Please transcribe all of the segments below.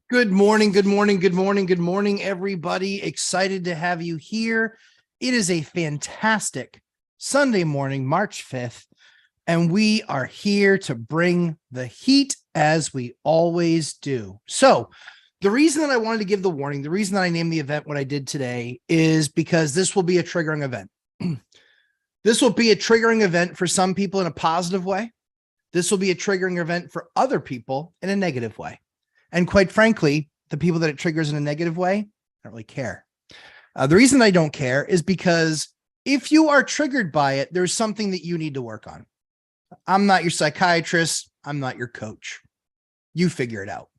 Good morning, good morning, good morning, good morning, everybody. Excited to have you here. It is a fantastic Sunday morning, March 5th, and we are here to bring the heat as we always do. So, the reason that I wanted to give the warning, the reason that I named the event what I did today is because this will be a triggering event. This will be a triggering event for some people in a positive way. This will be a triggering event for other people in a negative way. And quite frankly, the people that it triggers in a negative way, I don't really care. The reason I don't care is because if you are triggered by it, there's something that you need to work on. I'm not your psychiatrist. I'm not your coach. You figure it out.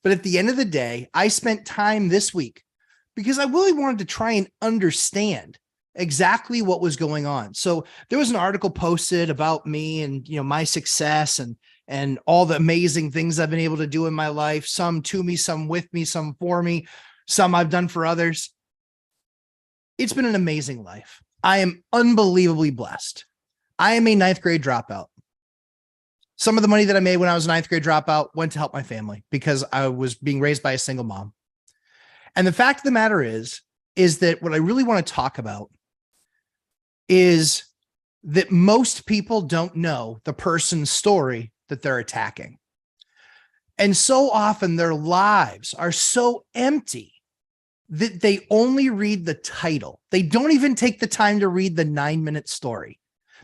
But at the end of the day, I spent time this week because I really wanted to try and understand exactly what was going on. So there was an article posted about me and, my success and all the amazing things I've been able to do in my life, some to me, some with me, some for me, some I've done for others. It's been an amazing life. I am unbelievably blessed. I am a ninth grade dropout. Some of the money that I made when I was a ninth grade dropout went to help my family because I was being raised by a single mom. And the fact of the matter is that what I really want to talk about is that most people don't know the person's story that they're attacking. And so often their lives are so empty that they only read the title. They don't even take the time to read the 9-minute story.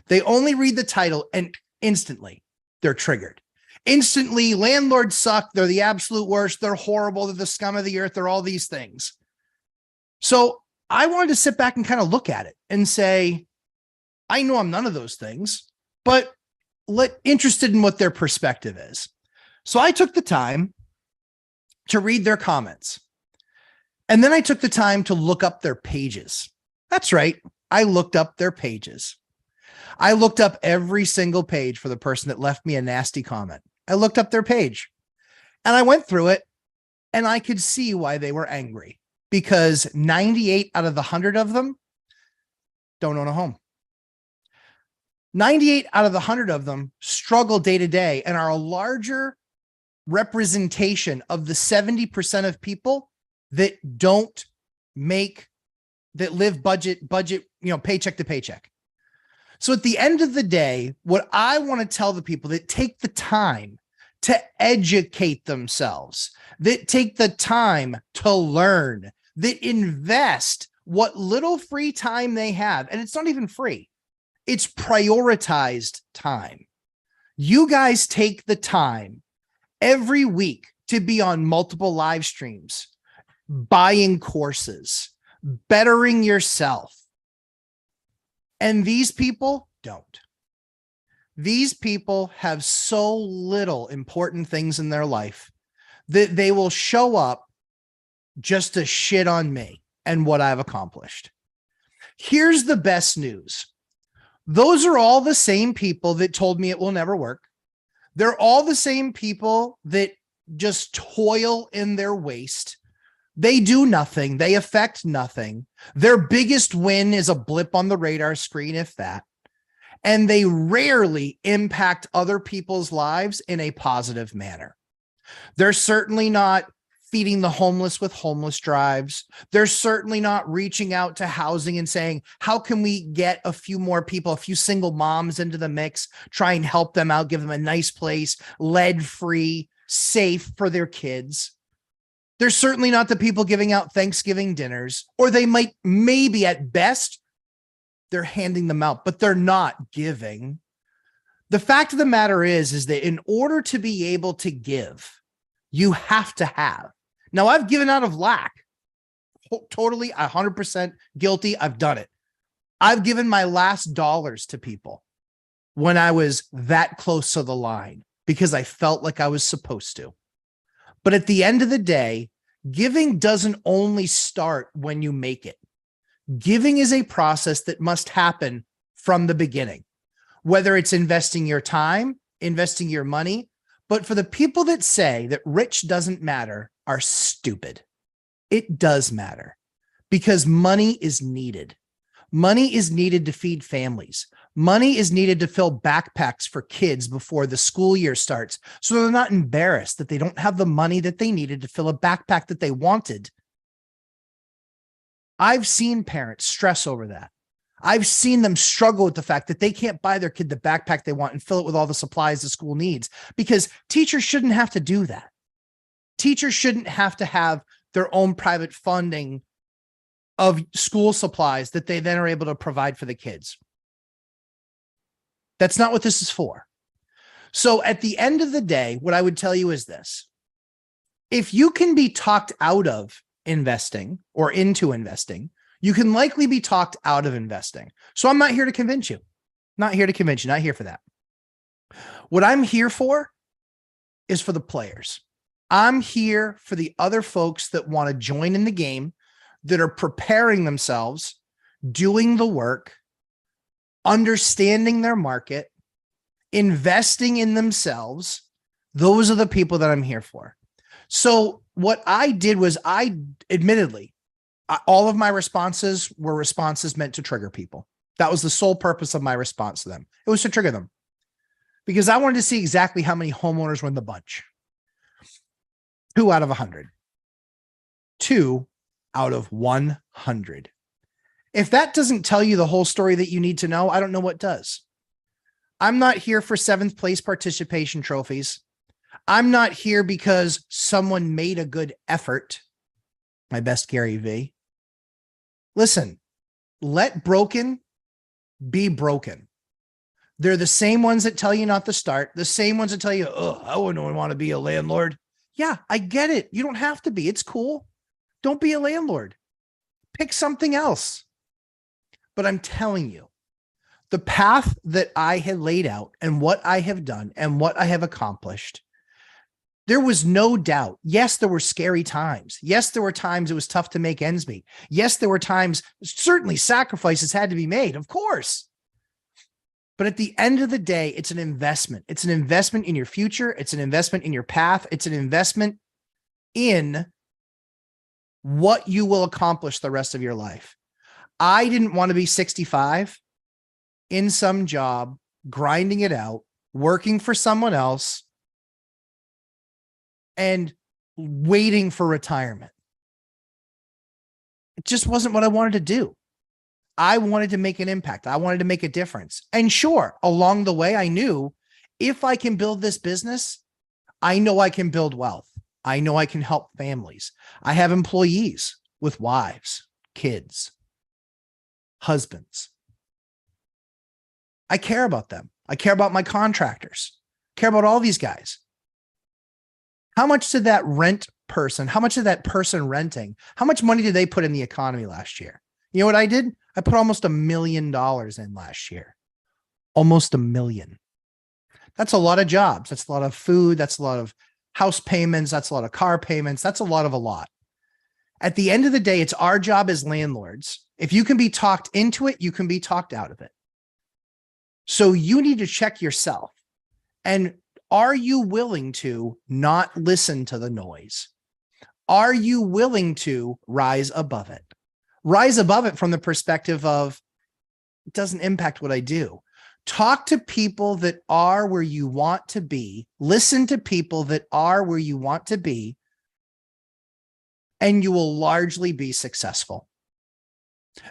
They only read the title and instantly they're triggered. Instantly, landlords suck. They're the absolute worst. They're horrible. They're the scum of the earth. They're all these things. So I wanted to sit back and kind of look at it and say, I know I'm none of those things, but interested in what their perspective is. So I took the time to read their comments. And then I took the time to look up their pages. That's right. I looked up their pages. I looked up every single page for the person that left me a nasty comment. I looked up their page and I went through it and I could see why they were angry because 98 out of the 100 of them don't own a home. 98 out of the 100 of them struggle day to day and are a larger representation of the 70% of people that live budget, paycheck to paycheck. So at the end of the day, what I want to tell the people that take the time to educate themselves, that take the time to learn, that invest what little free time they have, and it's not even free. It's prioritized time. You guys take the time every week to be on multiple live streams, buying courses, bettering yourself. And these people don't. These people have so little important things in their life that they will show up just to shit on me and what I've accomplished. Here's the best news. Those are all the same people that told me it will never work. They're all the same people that just toil in their waste. They do nothing. They affect nothing. Their biggest win is a blip on the radar screen, if that. And they rarely impact other people's lives in a positive manner. They're certainly not feeding the homeless with homeless drives. They're certainly not reaching out to housing and saying, how can we get a few more people, a few single moms into the mix, try and help them out, give them a nice place, lead-free, safe for their kids. They're certainly not the people giving out Thanksgiving dinners, or they maybe at best, they're handing them out, but they're not giving. The fact of the matter is that in order to be able to give, you have to have. Now, I've given out of lack. Totally 100% guilty. I've done it. I've given my last dollars to people when I was that close to the line because I felt like I was supposed to. But at the end of the day, giving doesn't only start when you make it. Giving is a process that must happen from the beginning, whether it's investing your time, investing your money. But for the people that say that rich doesn't matter are stupid. It does matter because money is needed. Money is needed to feed families. Money is needed to fill backpacks for kids before the school year starts, so they're not embarrassed that they don't have the money that they needed to fill a backpack that they wanted. I've seen parents stress over that. I've seen them struggle with the fact that they can't buy their kid the backpack they want and fill it with all the supplies the school needs, because teachers shouldn't have to do that. Teachers shouldn't have to have their own private funding of school supplies that they then are able to provide for the kids. That's not what this is for. So at the end of the day, what I would tell you is this: if you can be talked out of investing or into investing, you can likely be talked out of investing. So I'm not here to convince you. Not here to convince you. Not here for that. What I'm here for is for the players. I'm here for the other folks that want to join in the game, that are preparing themselves, doing the work, understanding their market, investing in themselves. Those are the people that I'm here for. So what I did was, all of my responses were responses meant to trigger people. That was the sole purpose of my response to them. It was to trigger them, because I wanted to see exactly how many homeowners were in the bunch. 2 out of 100. 2 out of 100. If that doesn't tell you the whole story that you need to know, I don't know what does. I'm not here for 7th place participation trophies. I'm not here because someone made a good effort. My best Gary V. Listen, let broken be broken. They're the same ones that tell you not to start, the same ones that tell you, oh, I wouldn't want to be a landlord. Yeah, I get it. You don't have to be. It's cool. Don't be a landlord. Pick something else. But I'm telling you, the path that I had laid out and what I have done and what I have accomplished, there was no doubt. Yes, there were scary times. Yes, there were times it was tough to make ends meet. Yes, there were times, certainly sacrifices had to be made, of course. But at the end of the day, it's an investment. It's an investment in your future. It's an investment in your path. It's an investment in what you will accomplish the rest of your life. I didn't want to be 65 in some job, grinding it out, working for someone else, and waiting for retirement. It just wasn't what I wanted to do. I wanted to make an impact. I wanted to make a difference. And sure, along the way, I knew if I can build this business, I know I can build wealth. I know I can help families. I have employees with wives, kids, husbands. I care about them. I care about my contractors. I care about all these guys. How much did that how much did that person renting, how much money did they put in the economy last year? You know what I did? I put almost $1 million in last year. Almost $1 million. That's a lot of jobs. That's a lot of food. That's a lot of house payments. That's a lot of car payments. That's a lot. At the end of the day, it's our job as landlords. If you can be talked into it, you can be talked out of it. So you need to check yourself. And are you willing to not listen to the noise? Are you willing to rise above it? Rise above it from the perspective of, it doesn't impact what I do. Talk to people that are where you want to be. Listen to people that are where you want to be, and you will largely be successful.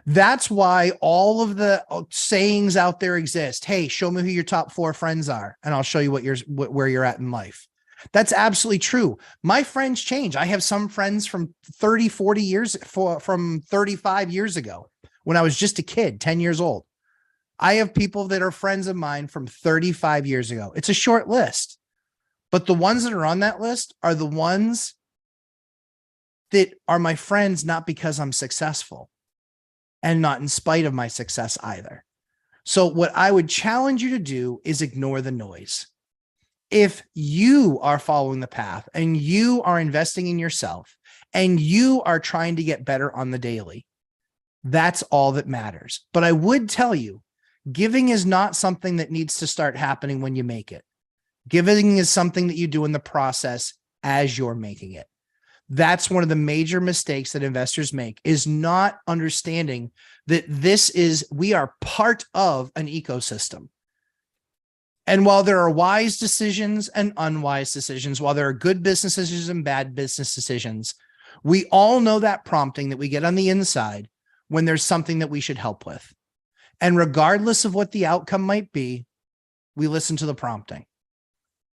That's why all of the sayings out there exist. Hey, show me who your top 4 friends are, and I'll show you where you're at in life. That's absolutely true. My friends change. I have some friends from 30, 40 years, from 35 years ago when I was just a kid, 10 years old. I have people that are friends of mine from 35 years ago. It's a short list, but the ones that are on that list are the ones that are my friends, not because I'm successful and not in spite of my success either. So what I would challenge you to do is ignore the noise. If you are following the path and you are investing in yourself and you are trying to get better on the daily, that's all that matters. But I would tell you, giving is not something that needs to start happening when you make it. Giving is something that you do in the process as you're making it. That's one of the major mistakes that investors make, is not understanding that we are part of an ecosystem. And while there are wise decisions and unwise decisions, while there are good business decisions and bad business decisions, we all know that prompting that we get on the inside when there's something that we should help with. And regardless of what the outcome might be, we listen to the prompting.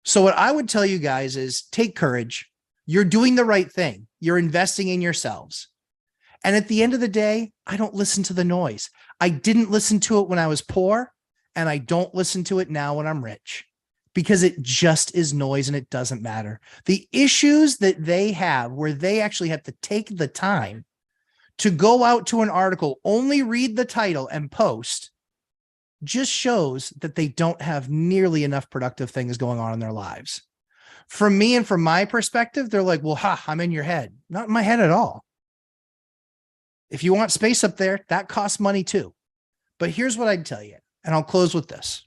So what I would tell you guys is take courage. You're doing the right thing. You're investing in yourselves. And at the end of the day, I don't listen to the noise. I didn't listen to it when I was poor, and I don't listen to it now when I'm rich, because it just is noise and it doesn't matter. The issues that they have, where they actually have to take the time to go out to an article, only read the title and post, just shows that they don't have nearly enough productive things going on in their lives. From me and from my perspective, they're like, well, I'm in your head. Not in my head at all. If you want space up there, that costs money too. But here's what I'd tell you, and I'll close with this.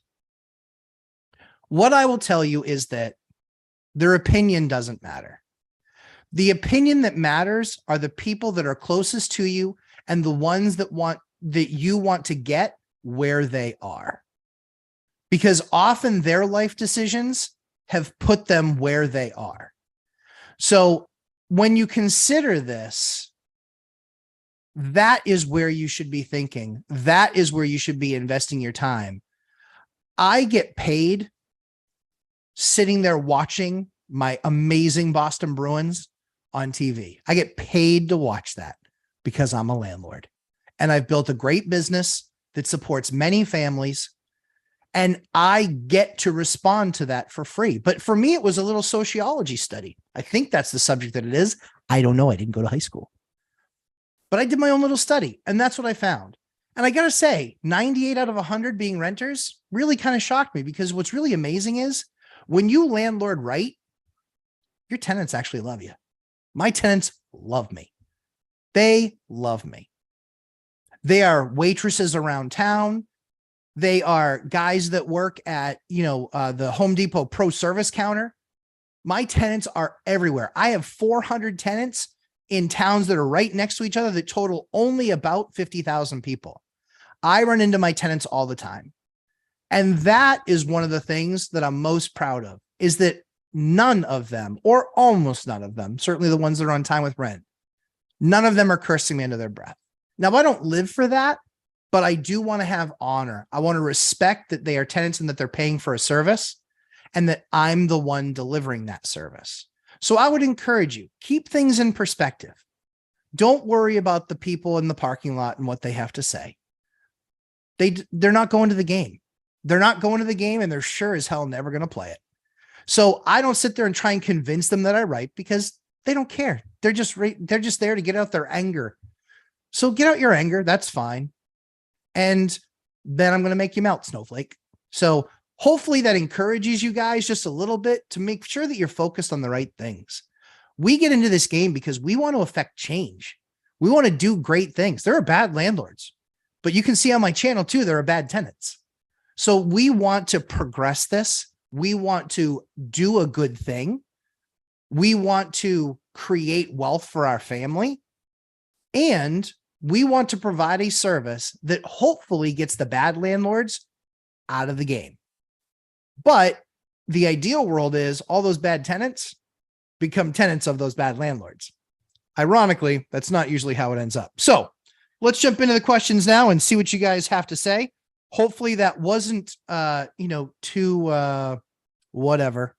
What I will tell you is that their opinion doesn't matter. The opinion that matters are the people that are closest to you and the ones that you want to get where they are. Because often their life decisions have put them where they are. So when you consider this, that is where you should be thinking. That is where you should be investing your time. I get paid sitting there watching my amazing Boston Bruins on TV. I get paid to watch that because I'm a landlord. And I've built a great business that supports many families. And I get to respond to that for free. But for me, it was a little sociology study. I think that's the subject that it is. I don't know. I didn't go to high school. But I did my own little study, and that's what I found. And I got to say, 98 out of 100 being renters really kind of shocked me, because what's really amazing is when you landlord right, your tenants actually love you. My tenants love me. They love me. They are waitresses around town. They are guys that work at, the Home Depot Pro Service counter. My tenants are everywhere. I have 400 tenants in towns that are right next to each other that total only about 50,000 people. I run into my tenants all the time. And that is one of the things that I'm most proud of, is that none of them, or almost none of them, certainly the ones that are on time with rent, none of them are cursing me under their breath. Now, I don't live for that, but I do want to have honor. I want to respect that they are tenants and that they're paying for a service, and that I'm the one delivering that service. So I would encourage you, keep things in perspective. Don't worry about the people in the parking lot and what they have to say. They're not going to the game. They're not going to the game, and they're sure as hell never going to play it. So I don't sit there and try and convince them that I write, because they don't care. They're just there to get out their anger. So get out your anger. That's fine. And then I'm going to make you melt, snowflake. So hopefully that encourages you guys just a little bit to make sure that you're focused on the right things. We get into this game because we want to affect change. We want to do great things. There are bad landlords, but you can see on my channel too, there are bad tenants. So we want to progress this. We want to do a good thing. We want to create wealth for our family. And we want to provide a service that hopefully gets the bad landlords out of the game. But the ideal world is all those bad tenants become tenants of those bad landlords. Ironically, that's not usually how it ends up. So let's jump into the questions now and see what you guys have to say. Hopefully that wasn't, too whatever,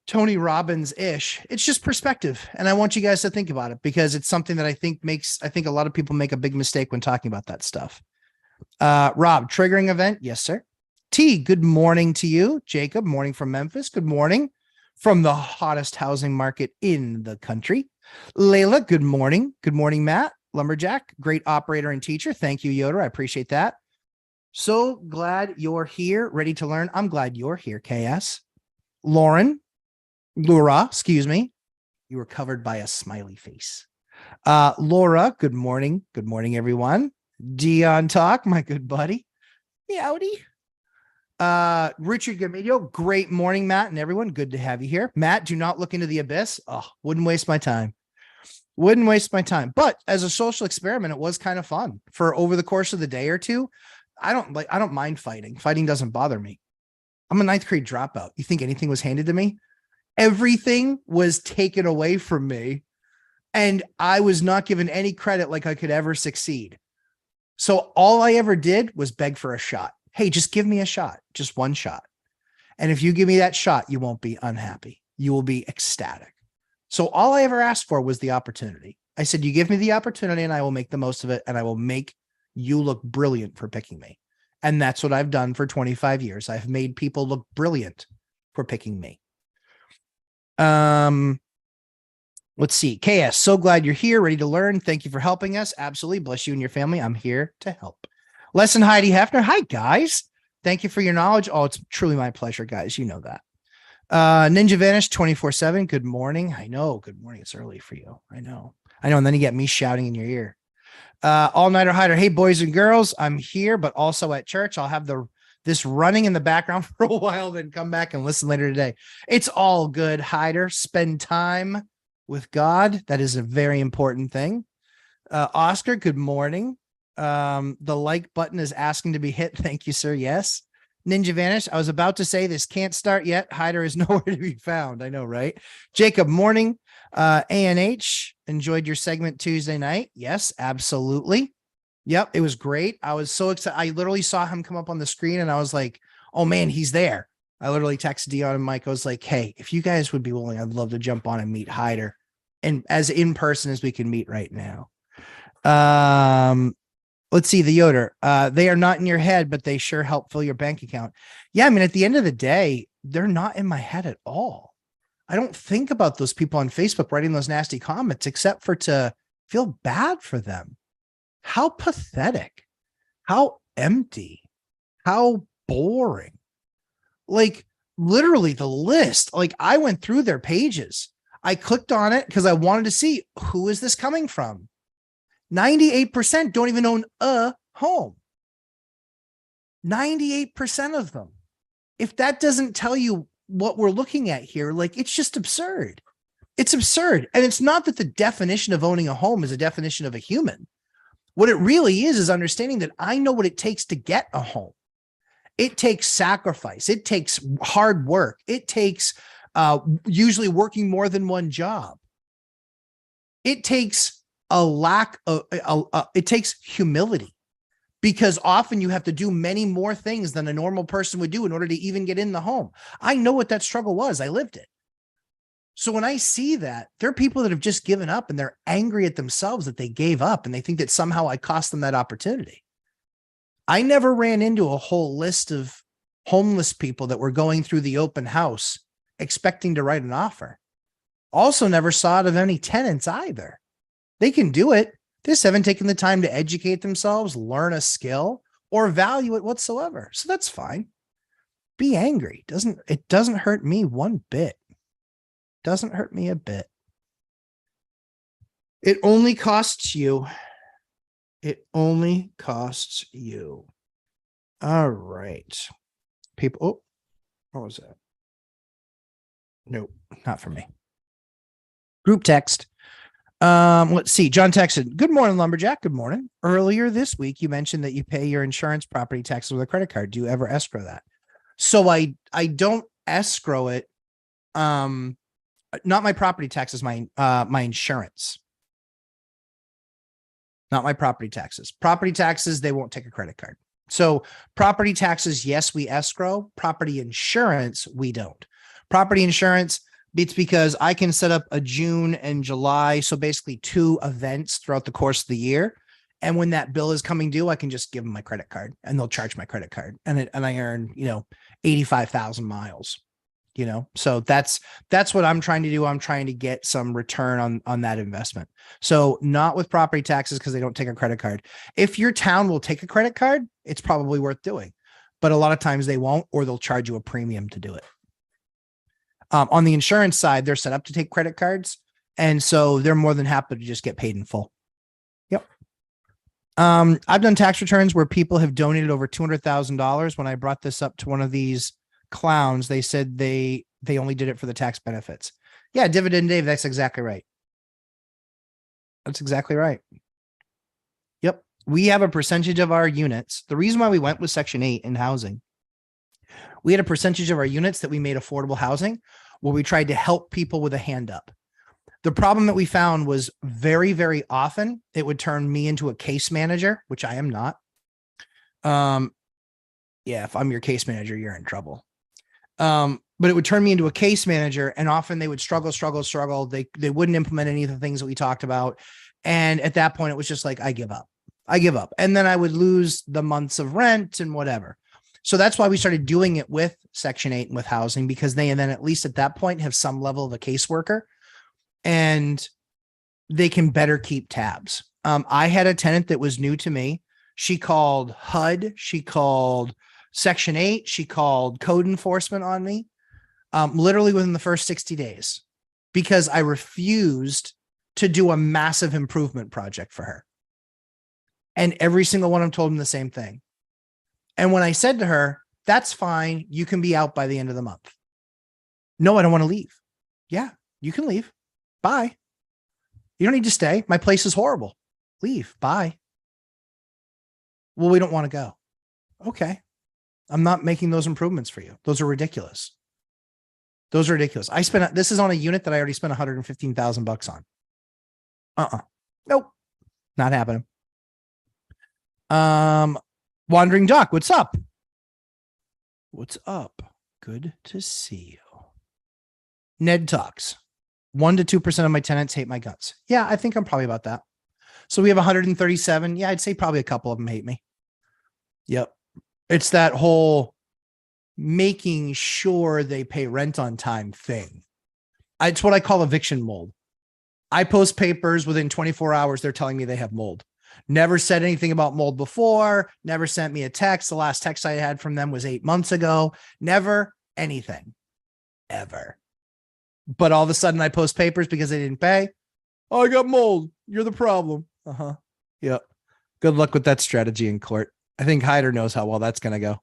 Tony Robbins-ish. It's just perspective. And I want you guys to think about it, because it's something that I think a lot of people make a big mistake when talking about that stuff. Rob, triggering event. Yes, sir. T, good morning to you. Jacob, morning from Memphis. Good morning from the hottest housing market in the country. Layla, good morning. Good morning, Matt. Lumberjack, great operator and teacher. Thank you, Yoder. I appreciate that. So glad you're here, ready to learn. I'm glad you're here, KS. Laura, excuse me. You were covered by a smiley face. Laura, good morning. Good morning, everyone. Dion Talk, my good buddy. Meowdy. Richard Gamidio, great morning, Matt and everyone. Good to have you here. Matt, do not look into the abyss. Oh, wouldn't waste my time. Wouldn't waste my time. But as a social experiment, it was kind of fun for over the course of the day or two. I don't mind fighting. Fighting doesn't bother me. I'm a ninth grade dropout. You think anything was handed to me? Everything was taken away from me. And I was not given any credit like I could ever succeed. So all I ever did was beg for a shot. Hey, just give me a shot, just one shot. And if you give me that shot, you won't be unhappy. You will be ecstatic. So all I ever asked for was the opportunity. I said, you give me the opportunity and I will make the most of it. And I will make you look brilliant for picking me. And that's what I've done for 25 years. I've made people look brilliant for picking me. Let's see. KS, so glad you're here, ready to learn. Thank you for helping us. Absolutely. Bless you and your family. I'm here to help. Lesson Heidi Hefner. Hi, guys. Thank you for your knowledge. Oh, it's truly my pleasure, guys. You know that. Ninja Vanish 24/7. Good morning. I know. Good morning. It's early for you. I know. And then you get me shouting in your ear. All-Nighter Hider. Hey, boys and girls. I'm here, but also at church. I'll have this running in the background for a while, then come back and listen later today. It's all good, Hider. Spend time with God. That is a very important thing. Oscar, good morning. The like button is asking to be hit. Thank you, sir. Yes. Ninja Vanish. I was about to say this can't start yet. Hider is nowhere to be found. I know, right? Jacob, morning. ANH, enjoyed your segment Tuesday night. Yes, absolutely. Yep, it was great. I was so excited. I literally saw him come up on the screen and I was like, oh man, he's there. I literally texted Dion and Mike. I was like, hey, if you guys would be willing, I'd love to jump on and meet Hider and as in person as we can meet right now. Let's see, the Yoder. They are not in your head, but they sure help fill your bank account. Yeah, I mean, at the end of the day, they're not in my head at all. I don't think about those people on Facebook writing those nasty comments except for to feel bad for them. How pathetic. How empty. How boring. Like literally the list. Like I went through their pages. I clicked on it because I wanted to see who is this coming from. 98% don't even own a home. 98% of them. If that doesn't tell you what we're looking at here, like it's just absurd. It's absurd. And it's not that the definition of owning a home is a definition of a human. What it really is understanding that I know what it takes to get a home. It takes sacrifice. It takes hard work. It takes usually working more than one job. It takes it takes humility because often you have to do many more things than a normal person would do in order to even get in the home. I know what that struggle was. I lived it. So when I see that, there are people that have just given up and they're angry at themselves that they gave up and they think that somehow I cost them that opportunity. I never ran into a whole list of homeless people that were going through the open house expecting to write an offer. Also never saw it of any tenants either. They can do it. They just haven't taken the time to educate themselves, learn a skill, or value it whatsoever. So that's fine. Be angry. It doesn't hurt me one bit. Doesn't hurt me a bit. It only costs you. It only costs you. All right. People. Oh, what was that? Nope, not for me. Group text. Let's see. John texted, good morning, Lumberjack. Good morning. Earlier this week, you mentioned that you pay your insurance property taxes with a credit card. Do you ever escrow that? So I don't escrow it. Not my property taxes, my insurance. Not my property taxes. Property taxes, they won't take a credit card. So property taxes, yes, we escrow. Property insurance, we don't. Property insurance, it's because I can set up a June and July. So basically 2 events throughout the course of the year. And when that bill is coming due, I can just give them my credit card and they'll charge my credit card. And I earn, 85,000 miles, so that's what I'm trying to do. I'm trying to get some return on that investment. So not with property taxes because they don't take a credit card. If your town will take a credit card, it's probably worth doing, but a lot of times they won't, or they'll charge you a premium to do it. On the insurance side, they're set up to take credit cards. And so they're more than happy to just get paid in full. Yep. I've done tax returns where people have donated over $200,000. When I brought this up to one of these clowns, they said they only did it for the tax benefits. Yeah. Dividend Dave. That's exactly right. That's exactly right. Yep. We have a percentage of our units. The reason why we went with Section 8 in housing, we had a percentage of our units that we made affordable housing where we tried to help people with a hand up. The problem that we found was very, very often it would turn me into a case manager, which I am not. Yeah, if I'm your case manager, you're in trouble. But it would turn me into a case manager, and often they would struggle. They wouldn't implement any of the things that we talked about. And at that point, it was just like, I give up. And then I would lose the months of rent and whatever. So that's why we started doing it with Section 8 and with housing, because they then at least at that point have some level of a caseworker and they can better keep tabs. I had a tenant that was new to me. She called HUD. She called Section 8. She called code enforcement on me, literally within the first 60 days, because I refused to do a massive improvement project for her. And every single one of them told them the same thing. And when I said to her, that's fine, you can be out by the end of the month. No, I don't want to leave. Yeah, you can leave. Bye. You don't need to stay. My place is horrible. Leave. Bye. Well, we don't want to go. Okay. I'm not making those improvements for you. Those are ridiculous. This is on a unit that I already spent $115,000 on. Nope. Not happening. Wandering Duck, what's up? Good to see you. Ned talks. 1 to 2% of my tenants hate my guts. Yeah, I think I'm probably about that. So we have 137. Yeah, I'd say probably a couple of them hate me. Yep. It's that whole making sure they pay rent on time thing. It's what I call eviction mold. I post papers within 24 hours. They're telling me they have mold. Never said anything about mold before. Never sent me a text. The last text I had from them was 8 months ago. Never anything. Ever. But all of a sudden I post papers because they didn't pay. Oh, I got mold. You're the problem. Yep. Good luck with that strategy in court. I think Hyder knows how well that's going to go.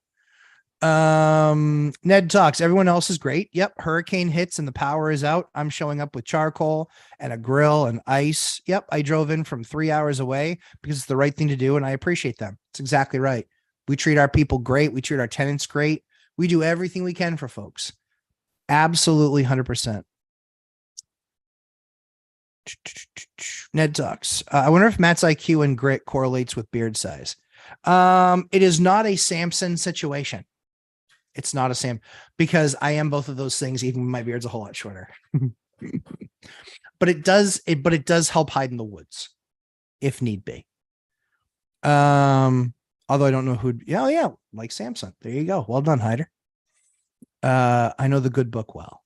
Ned talks. Everyone else is great. Yep. Hurricane hits and the power is out. I'm showing up with charcoal and a grill and ice. Yep. I drove in from 3 hours away because it's the right thing to do. And I appreciate them. It's exactly right. We treat our people great. We treat our tenants great. We do everything we can for folks. Absolutely 100%. Ned talks. I wonder if Matt's IQ and grit correlates with beard size. It is not a Samson situation. It's not a Sam, because I am both of those things, even when my beard's a whole lot shorter. But it does help hide in the woods if need be. Although I don't know who. Yeah, like Samson. There you go. Well done, Hyder. I know the good book well.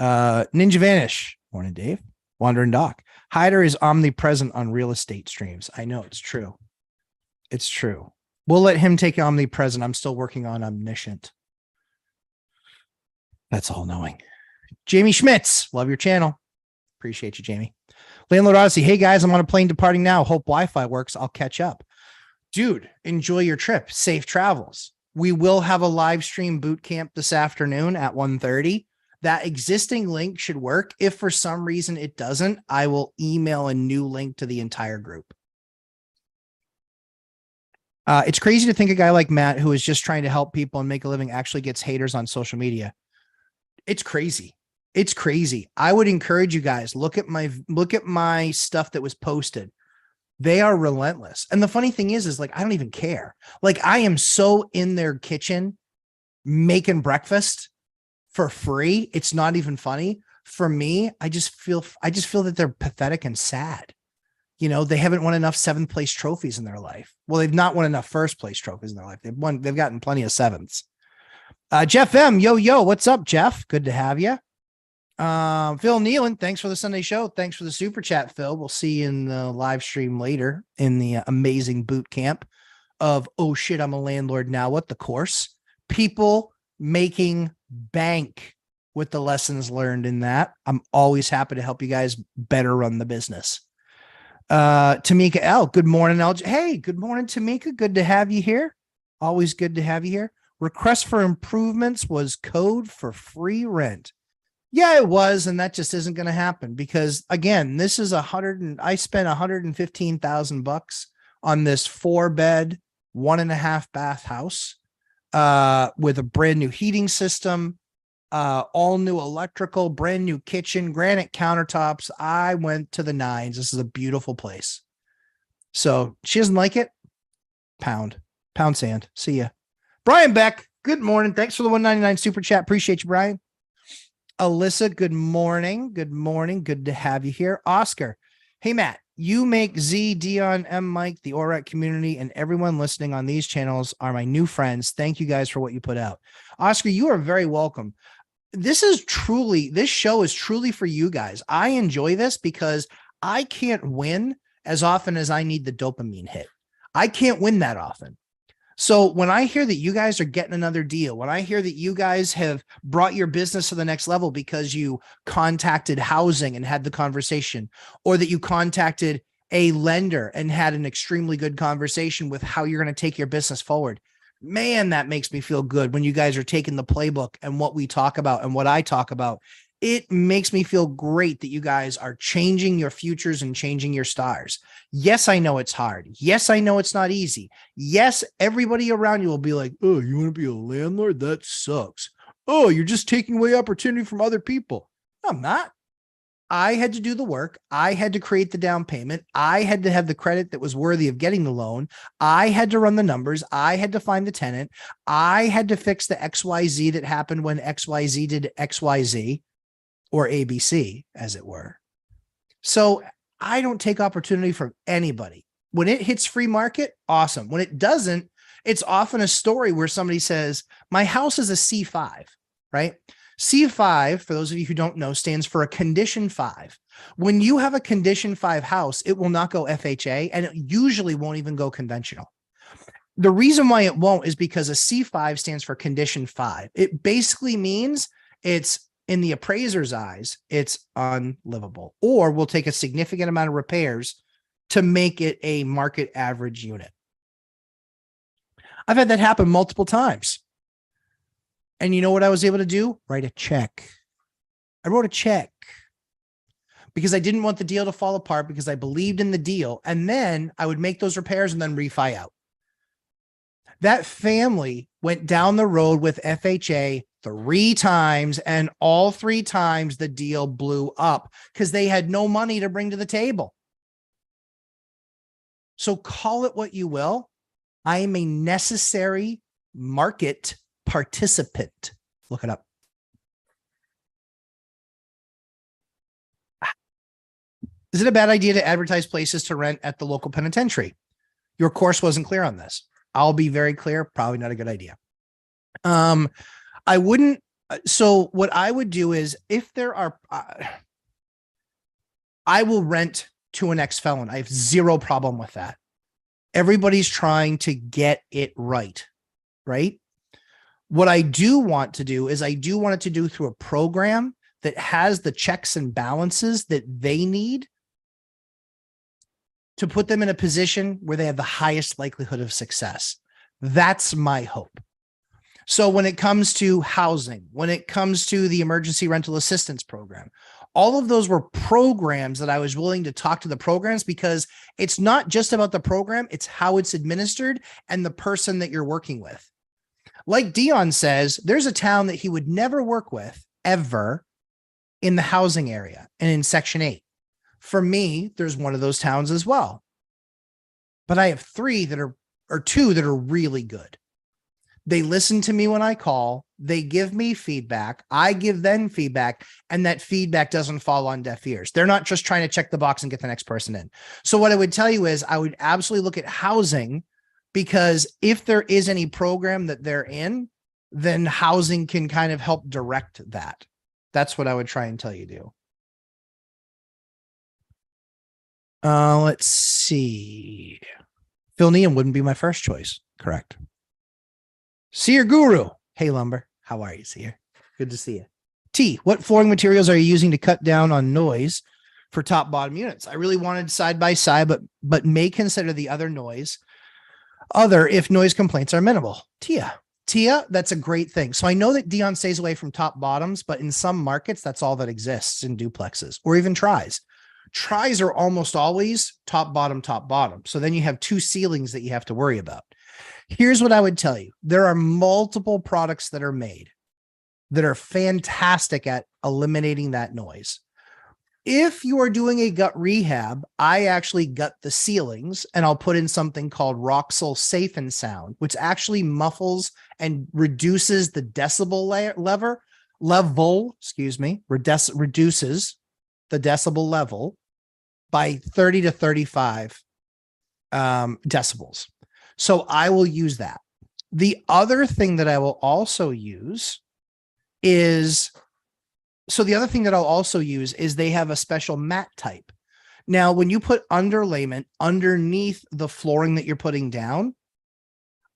Ninja Vanish. Morning, Dave. Wandering Doc. Hyder is omnipresent on real estate streams. I know it's true. It's true. We'll let him take omnipresent. I'm still working on omniscient. That's all knowing. Jamie Schmitz. Love your channel. Appreciate you, Jamie. Landlord Odyssey. Hey guys, I'm on a plane departing now. Hope Wi-Fi works. I'll catch up. Dude, enjoy your trip. Safe travels. We will have a live stream boot camp this afternoon at 1:30. That existing link should work. If for some reason it doesn't, I will email a new link to the entire group. It's crazy to think a guy like Matt, who is just trying to help people and make a living, actually gets haters on social media. It's crazy. It's crazy. I would encourage you guys, look at my stuff that was posted. They are relentless. And the funny thing is like, I don't even care. Like, I am so in their kitchen making breakfast for free. It's not even funny for me. I just feel that they're pathetic and sad. You know, they haven't won enough 7th place trophies in their life. Well, they've not won enough 1st place trophies in their life. They've gotten plenty of 7ths. Jeff M. Yo, what's up, Jeff? Good to have you. Phil Nealon, thanks for the Sunday show. Thanks for the super chat, Phil. We'll see you in the live stream later in the amazing boot camp of, oh shit, I'm a landlord now. What the course? People making bank with the lessons learned in that. I'm always happy to help you guys better run the business. Tamika L. Good morning, LJ. Hey, good morning, Tamika. Good to have you here. Always good to have you here. Request for improvements was code for free rent. Yeah, it was. And that just isn't going to happen because again, this is I spent $115,000 on this 4-bed, 1.5 bath house, with a brand new heating system, all new electrical, brand new kitchen, granite countertops. I went to the nines. This is a beautiful place. So she doesn't like it. Pound sand. See ya. Brian Beck, good morning. Thanks for the 199 super chat. Appreciate you, Brian. Alyssa, good morning. Good morning. Good to have you here. Oscar, hey, Matt, you make Z, Dion, M, Mike, the ORAC community, and everyone listening on these channels are my new friends. Thank you guys for what you put out. Oscar, you are very welcome. This show is truly for you guys. I enjoy this because I can't win as often as I need the dopamine hit. I can't win that often. So when I hear that you guys are getting another deal, when I hear that you guys have brought your business to the next level because you contacted housing and had the conversation, or that you contacted a lender and had an extremely good conversation with how you're going to take your business forward, man, that makes me feel good when you guys are taking the playbook and what we talk about and what I talk about. It makes me feel great that you guys are changing your futures and changing your stars. Yes, I know it's hard. Yes, I know it's not easy. Yes, everybody around you will be like, oh, you want to be a landlord? That sucks. Oh, you're just taking away opportunity from other people. No, I'm not. I had to do the work. I had to create the down payment. I had to have the credit that was worthy of getting the loan. I had to run the numbers. I had to find the tenant. I had to fix the XYZ that happened when XYZ did XYZ. Or ABC, as it were. So I don't take opportunity from anybody. When it hits free market, awesome. When it doesn't, it's often a story where somebody says, my house is a C5, right? C5, for those of you who don't know, stands for a condition 5. When you have a condition 5 house, it will not go FHA, and it usually won't even go conventional. The reason why it won't is because a C5 stands for condition 5. It basically means it's, in the appraiser's eyes, it's unlivable, or will take a significant amount of repairs to make it a market average unit. I've had that happen multiple times. And you know what I was able to do? Write a check. I wrote a check because I didn't want the deal to fall apart, because I believed in the deal. And then I would make those repairs and then refi out. That family went down the road with FHA 3 times, and all 3 times the deal blew up because they had no money to bring to the table. So call it what you will. I am a necessary market participant. Look it up. Is it a bad idea to advertise places to rent at the local penitentiary? Your course wasn't clear on this. I'll be very clear. Probably not a good idea. I wouldn't. So what I would do is, if there are, I will rent to an ex-felon. I have zero problem with that. Everybody's trying to get it right. Right. What I do want to do is I do want it to do through a program that has the checks and balances that they need to put them in a position where they have the highest likelihood of success. That's my hope. So when it comes to housing, when it comes to the emergency rental assistance program, all of those were programs that I was willing to talk to the programs, because it's not just about the program, it's how it's administered and the person that you're working with. Like Dion says, there's a town that he would never work with ever in the housing area and in Section 8. For me, there's one of those towns as well. But I have 3 that are, or 2 that are really good. They listen to me when I call, they give me feedback, I give them feedback, and that feedback doesn't fall on deaf ears. They're not just trying to check the box and get the next person in. So what I would tell you is I would absolutely look at housing, because if there is any program that they're in, then housing can kind of help direct that. That's what I would try and tell you to do. Let's see. Phil Neum wouldn't be my first choice. Correct. Seer Guru. Hey, Lumber. How are you, Seer? Good to see you. T, what flooring materials are you using to cut down on noise for top bottom units? I really wanted side by side, but may consider the other noise. Other if noise complaints are minimal. Tia. Tia, that's a great thing. So I know that Dion stays away from top bottoms, but in some markets, that's all that exists in duplexes or even tries. Tries are almost always top, bottom, top, bottom. So then you have two ceilings that you have to worry about. Here's what I would tell you. There are multiple products that are made that are fantastic at eliminating that noise. If you are doing a gut rehab, I actually gut the ceilings and I'll put in something called Roxel Safe and Sound, which actually muffles and reduces the decibel reduces the decibel level by 30 to 35 decibels. So I will use that. The other thing that I will also use is they have a special mat type. Now, when you put underlayment underneath the flooring that you're putting down,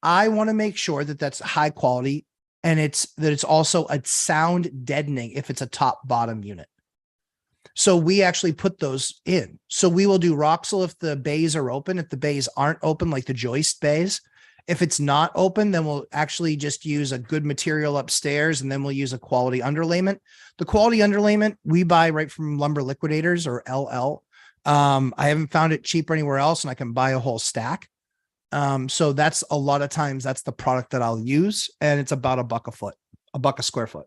I want to make sure that that's high quality and it's also a sound deadening if it's a top bottom unit. So we actually put those in. So we will do Roxel if the bays are open. If the bays aren't open, like the joist bays, if it's not open, then we'll actually just use a good material upstairs and then we'll use a quality underlayment. The quality underlayment we buy right from Lumber Liquidators or LL. I haven't found it cheaper anywhere else and I can buy a whole stack. So that's a lot of times that's the product that I'll use and it's about $1 a square foot.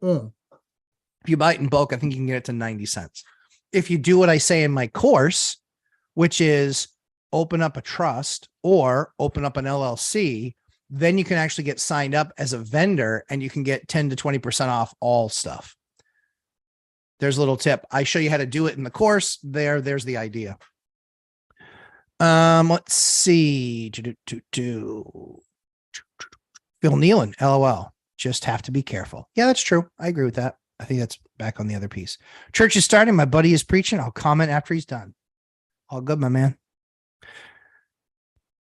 If you buy it in bulk, I think you can get it to 90 cents. If you do what I say in my course, which is open up a trust or open up an LLC, then you can actually get signed up as a vendor and you can get 10 to 20% off all stuff. There's a little tip. I show you how to do it in the course. There's the idea. Let's see. Phil Nealon, LOL. Just have to be careful. Yeah, that's true. I agree with that. I think that's back on the other piece. Church is starting. My buddy is preaching. I'll comment after he's done. All good, my man.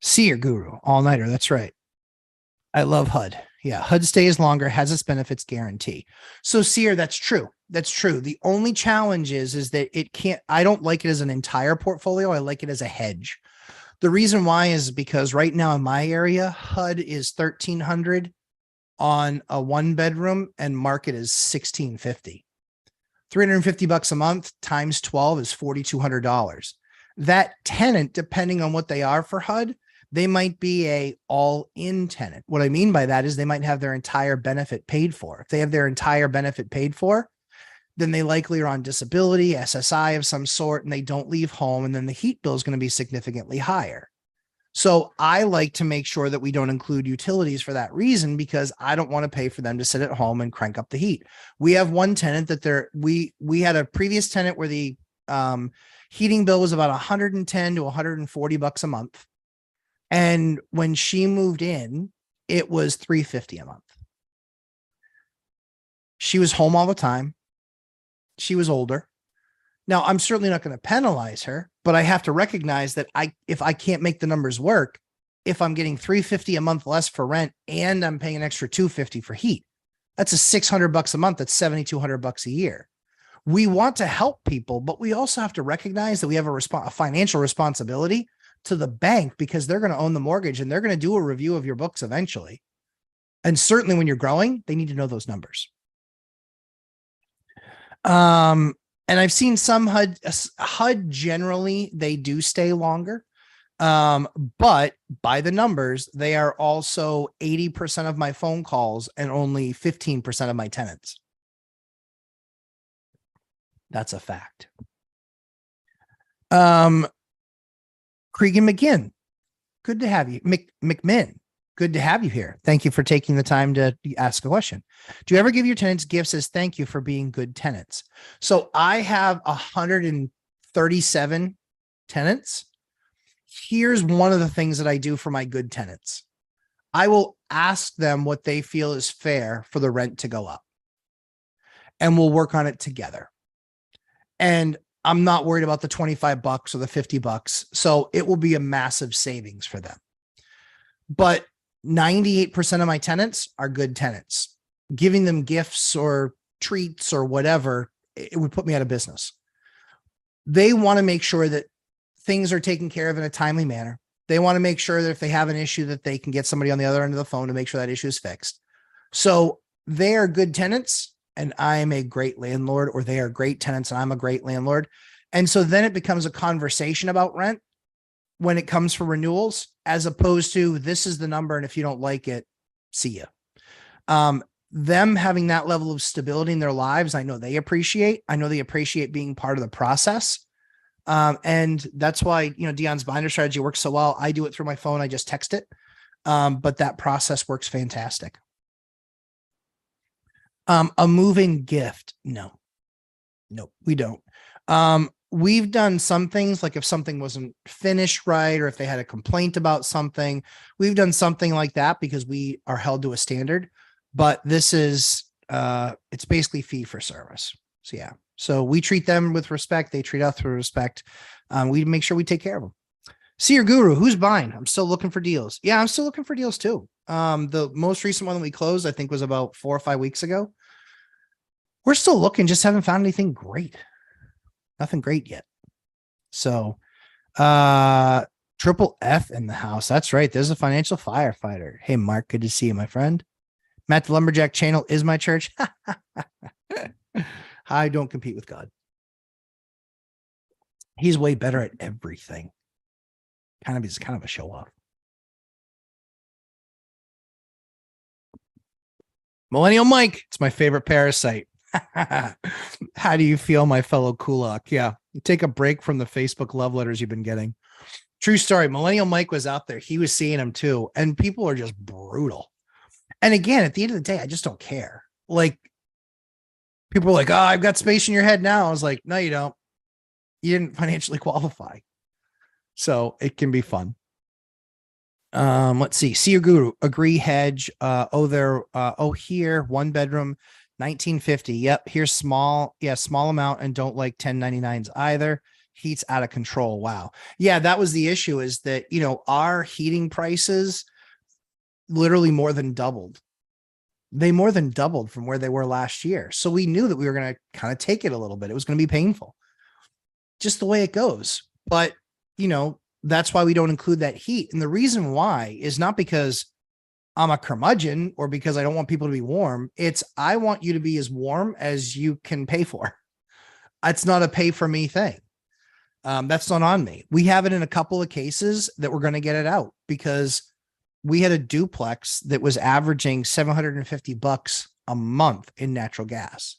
See your guru all-nighter. That's right. I love HUD. Yeah, HUD stays longer, has its benefits guarantee. So Sear, that's true. That's true. The only challenge is that I don't like it as an entire portfolio. I like it as a hedge. The reason why is because right now in my area, HUD is $1,300 on a 1-bedroom and market is $1,650. $350 a month times 12 is $4,200. That tenant, depending on what they are for HUD, they might be a all-in tenant. What I mean by that is they might have their entire benefit paid for. If they have their entire benefit paid for, then they likely are on disability, SSI of some sort, and they don't leave home. And then the heat bill is going to be significantly higher. So I like to make sure that we don't include utilities for that reason, because I don't want to pay for them to sit at home and crank up the heat. We have one tenant that we had a previous tenant where the heating bill was about $110 to $140 a month. And when she moved in, it was $350 a month. She was home all the time. She was older. Now, I'm certainly not going to penalize her, but I have to recognize that if I can't make the numbers work, if I'm getting $350 a month less for rent and I'm paying an extra $250 for heat, that's a $600 a month. That's $7,200 a year. We want to help people, but we also have to recognize that we have a financial responsibility to the bank, because they're going to own the mortgage and they're going to do a review of your books eventually. And certainly when you're growing, they need to know those numbers. And I've seen some HUD generally, they do stay longer. But by the numbers, they are also 80% of my phone calls and only 15% of my tenants. That's a fact. Cregan McGinn, good to have you. McMinn, good to have you here. Thank you for taking the time to ask a question. Do you ever give your tenants gifts as thank you for being good tenants? So I have 137 tenants. Here's one of the things that I do for my good tenants. I will ask them what they feel is fair for the rent to go up, and we'll work on it together. And I'm not worried about the $25 or the $50. So it will be a massive savings for them. But 98% of my tenants are good tenants. Giving them gifts or treats or whatever, it would put me out of business. They want to make sure that things are taken care of in a timely manner. They want to make sure that if they have an issue that they can get somebody on the other end of the phone to make sure that issue is fixed. So they are good tenants and I'm a great landlord, or they are great tenants and I'm a great landlord. And so then it becomes a conversation about rent when it comes for renewals, as opposed to this is the number. And if you don't like it, see ya. Them having that level of stability in their lives, I know they appreciate. I know they appreciate being part of the process. And that's why, Dion's binder strategy works so well. I do it through my phone. I just text it. But that process works fantastic. A moving gift. No, we don't. We've done some things, like if something wasn't finished right, or if they had a complaint about something, we've done something like that because we are held to a standard. But this is, it's basically fee for service. So yeah. So we treat them with respect. They treat us with respect. We make sure we take care of them. Seer Guru, who's buying? I'm still looking for deals. Yeah, I'm still looking for deals too. The most recent one that we closed, I think, was about 4 or 5 weeks ago. We're still looking, just haven't found anything great. Nothing great yet. So, Triple F in the house. That's right. There's a financial firefighter. Hey, Mark, good to see you, my friend. Matt, the Lumberjack channel is my church. I don't compete with God. He's way better at everything. He's kind of a show off. Millennial Mike, it's my favorite parasite. How do you feel, my fellow Kulak? Yeah, you take a break from the Facebook love letters you've been getting. True story. Millennial Mike was out there. He was seeing them too. And people are just brutal. And again, at the end of the day, I just don't care. Like, people are like, oh, I've got space in your head now. I was like, no, you don't. You didn't financially qualify. So it can be fun. Let's see. Seer Guru, agree, hedge. Here, 1 bedroom, 1950. Yep. Here's small. Yeah. Small amount, and don't like 1099s either. Heat's out of control. Wow. Yeah. That was the issue, is that, our heating prices literally more than doubled. They more than doubled from where they were last year. So we knew that we were going to kind of take it a little bit. It was going to be painful, just the way it goes. But, that's why we don't include that heat. And the reason why is not because I'm a curmudgeon or because I don't want people to be warm. It's, I want you to be as warm as you can pay for. It's not a pay for me thing. That's not on me. We have it in a couple of cases that we're going to get it out, because we had a duplex that was averaging $750 a month in natural gas.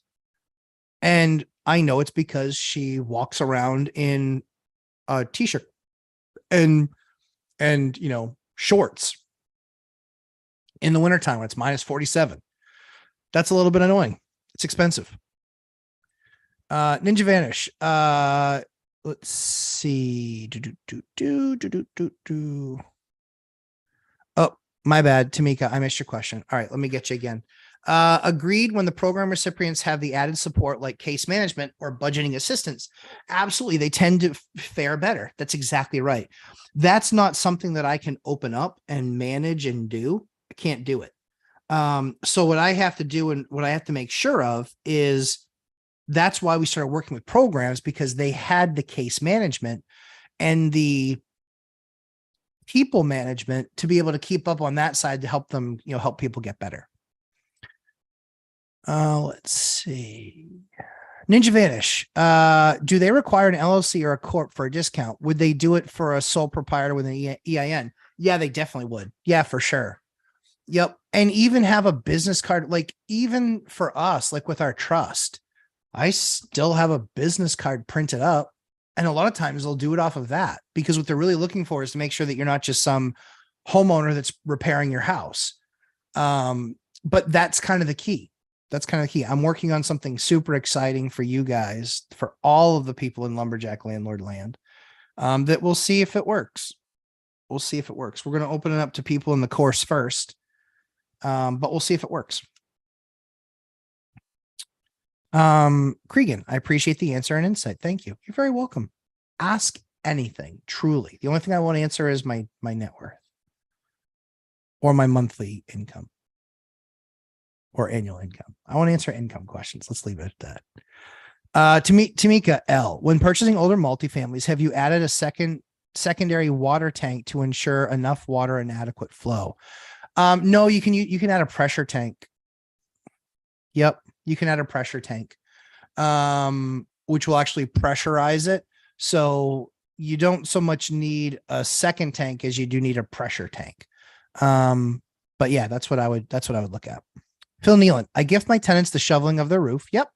And I know it's because she walks around in a t-shirt and shorts in the wintertime when it's minus 47. That's a little bit annoying. It's expensive. Ninja Vanish. Let's see. Oh, my bad, Tamika. I missed your question. All right, let me get you again. Agreed, when the program recipients have the added support like case management or budgeting assistance, absolutely, they tend to fare better. That's exactly right. That's not something that I can open up and manage and do. I can't do it. So what I have to do and what I have to make sure of is, that's why we started working with programs, because they had the case management and the people management to be able to keep up on that side to help them, help people get better. Let's see. Ninja Vanish. Do they require an LLC or a corp for a discount? Would they do it for a sole proprietor with an EIN? Yeah, they definitely would. Yeah, for sure. Yep. And even have a business card, like even for us, like with our trust, I still have a business card printed up. And a lot of times they'll do it off of that, because what they're really looking for is to make sure that you're not just some homeowner that's repairing your house. But that's kind of the key. That's kind of the key. I'm working on something super exciting for you guys, for all of the people in Lumberjack Landlord Land, that we'll see if it works. We'll see if it works. We're going to open it up to people in the course first, but we'll see if it works. Cregan, I appreciate the answer and insight. Thank you. You're very welcome. Ask anything, truly. The only thing I won't answer is my net worth or my monthly income or annual income. I want to answer income questions. Let's leave it at that. Tamika L, when purchasing older multifamilies, have you added a second secondary water tank to ensure enough water and adequate flow. No, you can add a pressure tank. Yep, you can add a pressure tank, which will actually pressurize it. So you don't so much need a second tank as you do need a pressure tank. But yeah, that's what I would look at. Phil Nealon, I gift my tenants the shoveling of their roof. Yep.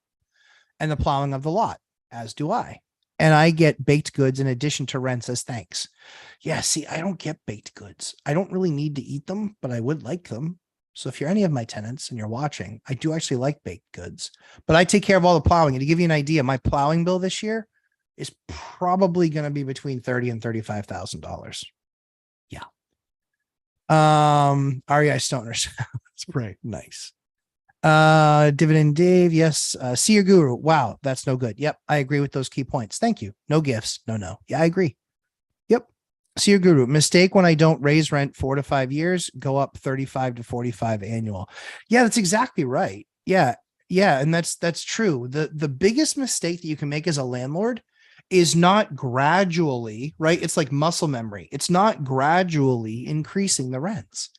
And the plowing of the lot, as do I. And I get baked goods in addition to rents as thanks. Yeah, see, I don't get baked goods. I don't really need to eat them, but I would like them. So if you're any of my tenants and you're watching, I do actually like baked goods, but I take care of all the plowing. And to give you an idea, my plowing bill this year is probably going to be between $30,000 and $35,000. Yeah. REI Stoners. That's pretty nice. Dividend Dave. Yes. See your guru. Wow. That's no good. Yep. I agree with those key points. Thank you. No gifts. No. Yeah, I agree. Yep. See your guru. Mistake when I don't raise rent 4 to 5 years, go up 35 to 45 annual. Yeah, that's exactly right. Yeah. And that's true. The biggest mistake that you can make as a landlord is not gradually, right? It's like muscle memory. It's not gradually increasing the rents.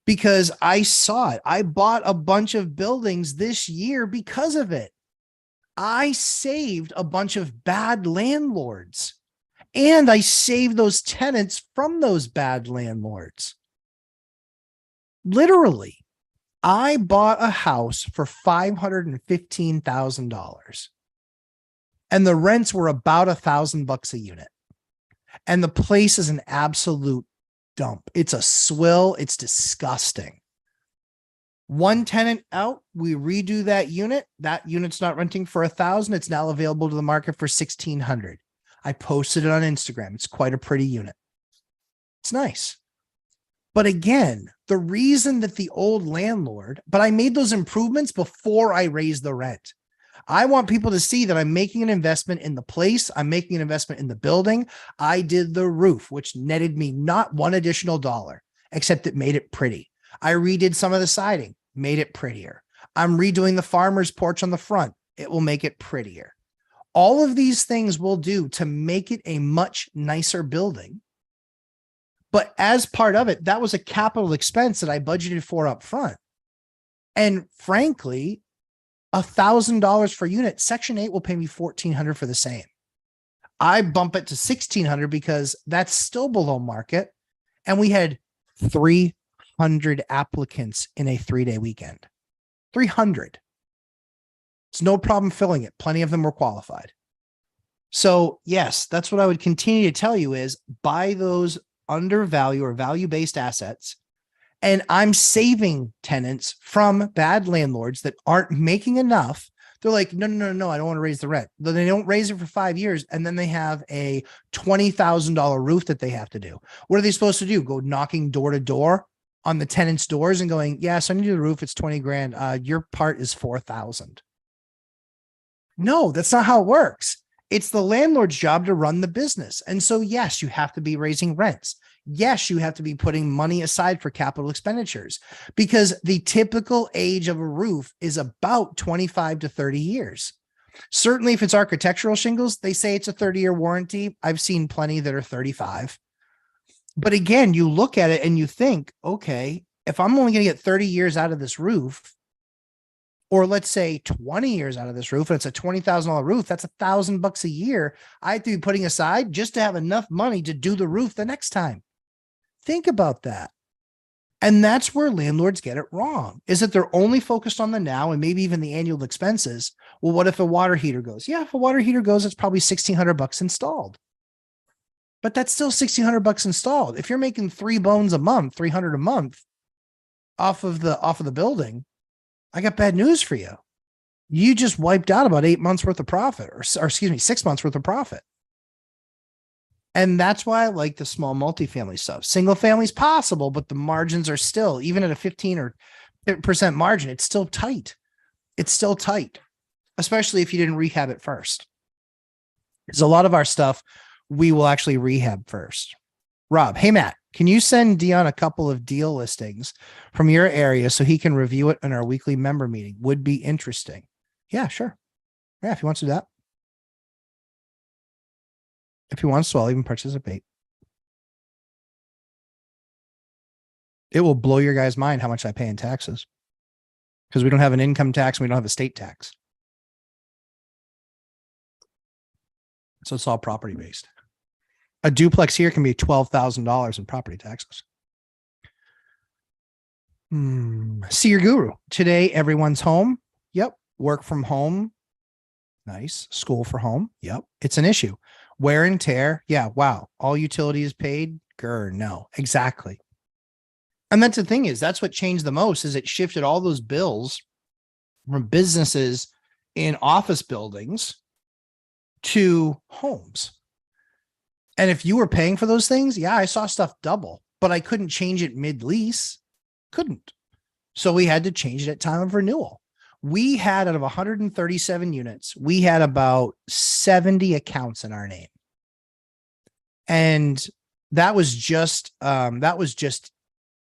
Because I saw it. I bought a bunch of buildings this year because of it. I saved a bunch of bad landlords, and I saved those tenants from those bad landlords. Literally, I bought a house for $515,000, and the rents were about $1,000 a unit. And the place is an absolute dump. It's a swill. It's disgusting. One tenant out, we redo that unit. That unit's not renting for $1,000. It's now available to the market for $1,600. I posted it on Instagram. It's quite a pretty unit. It's nice. But again, the reason that the old landlord, but I made those improvements before I raised the rent. I want people to see that I'm making an investment in the place. I'm making an investment in the building. I did the roof, which netted me not one additional dollar, except it made it pretty. I redid some of the siding, made it prettier. I'm redoing the farmer's porch on the front. It will make it prettier. All of these things will do to make it a much nicer building. But as part of it, that was a capital expense that I budgeted for up front. And frankly, $1,000 per unit, Section 8 will pay me $1,400 for the same. I bump it to $1,600 because that's still below market. And we had 300 applicants in a 3-day weekend. 300. It's no problem filling it. Plenty of them were qualified. So yes, that's what I would continue to tell you is buy those undervalue or value-based assets. And I'm saving tenants from bad landlords that aren't making enough. They're like, no, I don't want to raise the rent. Then they don't raise it for 5 years. And then they have a $20,000 roof that they have to do. What are they supposed to do? Go knocking door to door on the tenants' doors and going, yes, I need the roof. It's 20 grand. Your part is 4,000. No, that's not how it works. It's the landlord's job to run the business. And so, yes, you have to be raising rents. Yes, you have to be putting money aside for capital expenditures because the typical age of a roof is about 25 to 30 years. Certainly, if it's architectural shingles, they say it's a 30-year warranty. I've seen plenty that are 35. But again, you look at it and you think, okay, if I'm only going to get 30 years out of this roof, or let's say 20 years out of this roof, and it's a $20,000 roof, that's $1,000 a year I have to be putting aside just to have enough money to do the roof the next time. Think about that. And that's where landlords get it wrong, is that they're only focused on the now and maybe even the annual expenses. Well, what if a water heater goes? Yeah, if a water heater goes, it's probably $1,600 installed. But that's still $1,600 installed. If you're making $3 a month, $300 a month off of the building, I got bad news for you. You just wiped out about 8 months worth of profit, or excuse me, 6 months worth of profit. And that's why I like the small multifamily stuff. Single family is possible, but the margins are still, even at a 15% margin, it's still tight. It's still tight, especially if you didn't rehab it first. Because a lot of our stuff, we will actually rehab first. Rob, hey, Matt, can you send Dion a couple of deal listings from your area so he can review it in our weekly member meeting? Would be interesting. Yeah, sure. Yeah, if he wants to do that. If he wants to, I'll even participate. It will blow your guys' mind how much I pay in taxes because we don't have an income tax and we don't have a state tax. So it's all property based. A duplex here can be $12,000 in property taxes. See your guru. Today, everyone's home. Yep. Work from home. Nice. School for home. Yep. It's an issue. Wear and tear. Yeah. Wow. All utilities paid. Grr. No. Exactly. And that's the thing is that's what changed the most is it shifted all those bills from businesses in office buildings to homes. And if you were paying for those things, yeah, I saw stuff double, but I couldn't change it mid-lease. Couldn't. So we had to change it at time of renewal. We had out of 137 units, we had about 70 accounts in our name. And that was just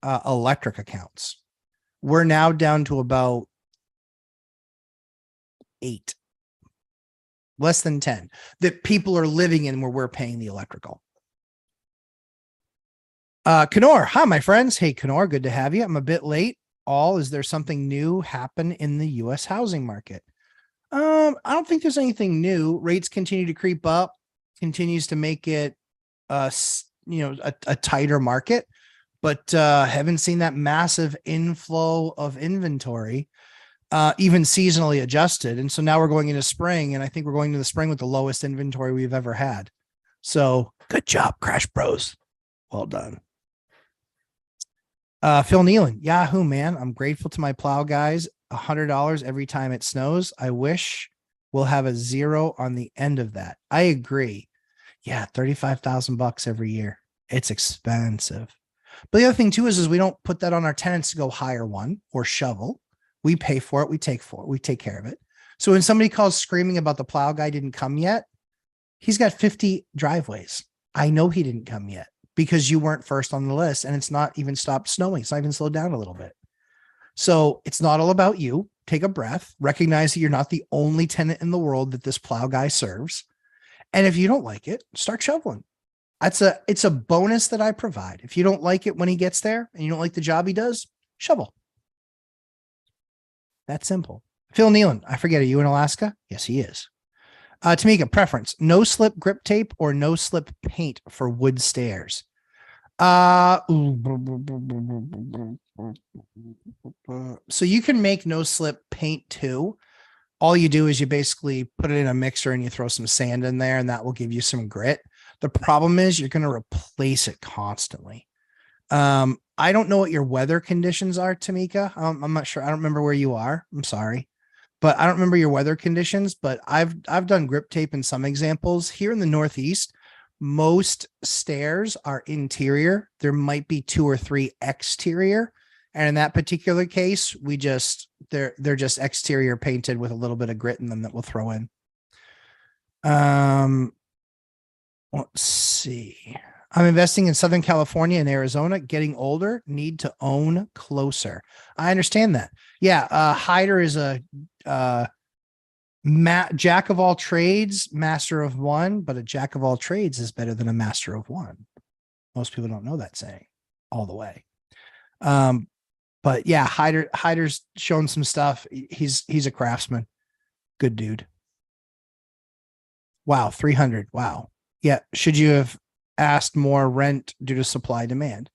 electric accounts. We're now down to about 8. Less than 10 that people are living in where we're paying the electrical. Kenor, hi, my friends. Hey, Kenor, good to have you. I'm a bit late. Is there something new happen in the U.S. housing market? I don't think there's anything new. Rates continue to creep up, continues to make it, a tighter market, but haven't seen that massive inflow of inventory. Even seasonally adjusted. And so now we're going into spring, and I think we're going to the spring with the lowest inventory we've ever had. So good job, Crash Bros. Well done. Phil Nealon, Yahoo, man. I'm grateful to my plow guys. $100 every time it snows. I wish we'll have a zero on the end of that. I agree. Yeah, $35,000 every year. It's expensive. But the other thing too is we don't put that on our tenants to go hire one or shovel. We pay for it. We take care of it. So when somebody calls screaming about the plow guy didn't come yet, he's got 50 driveways. I know he didn't come yet because you weren't first on the list and it's not even stopped snowing. It's not even slowed down a little bit. So it's not all about you. Take a breath, recognize that you're not the only tenant in the world that this plow guy serves. And if you don't like it, start shoveling. It's a bonus that I provide. If you don't like it when he gets there and you don't like the job he does, shovel. That's simple. Phil Nealon, I forget, are you in Alaska? Yes, he is. Tamika, preference, no slip grip tape or no slip paint for wood stairs. So you can make no slip paint too. All you do is you basically put it in a mixer and you throw some sand in there and that will give you some grit. The problem is you're going to replace it constantly. I don't know what your weather conditions are, Tamika. I'm not sure. I don't remember where you are. I'm sorry, but I don't remember your weather conditions, but I've done grip tape in some examples here in the Northeast. Most stairs are interior. There might be 2 or 3 exterior. And in that particular case, they're just exterior painted with a little bit of grit in them that we'll throw in. Let's see. I'm investing in Southern California and Arizona, getting older, need to own closer. I understand that. Yeah. Hyder is a jack of all trades, master of one, but a jack of all trades is better than a master of one. Most people don't know that saying all the way. But yeah, Hyder's shown some stuff. He's a craftsman. Good dude. Wow. 300. Wow. Yeah. Should you have asked more rent due to supply demand?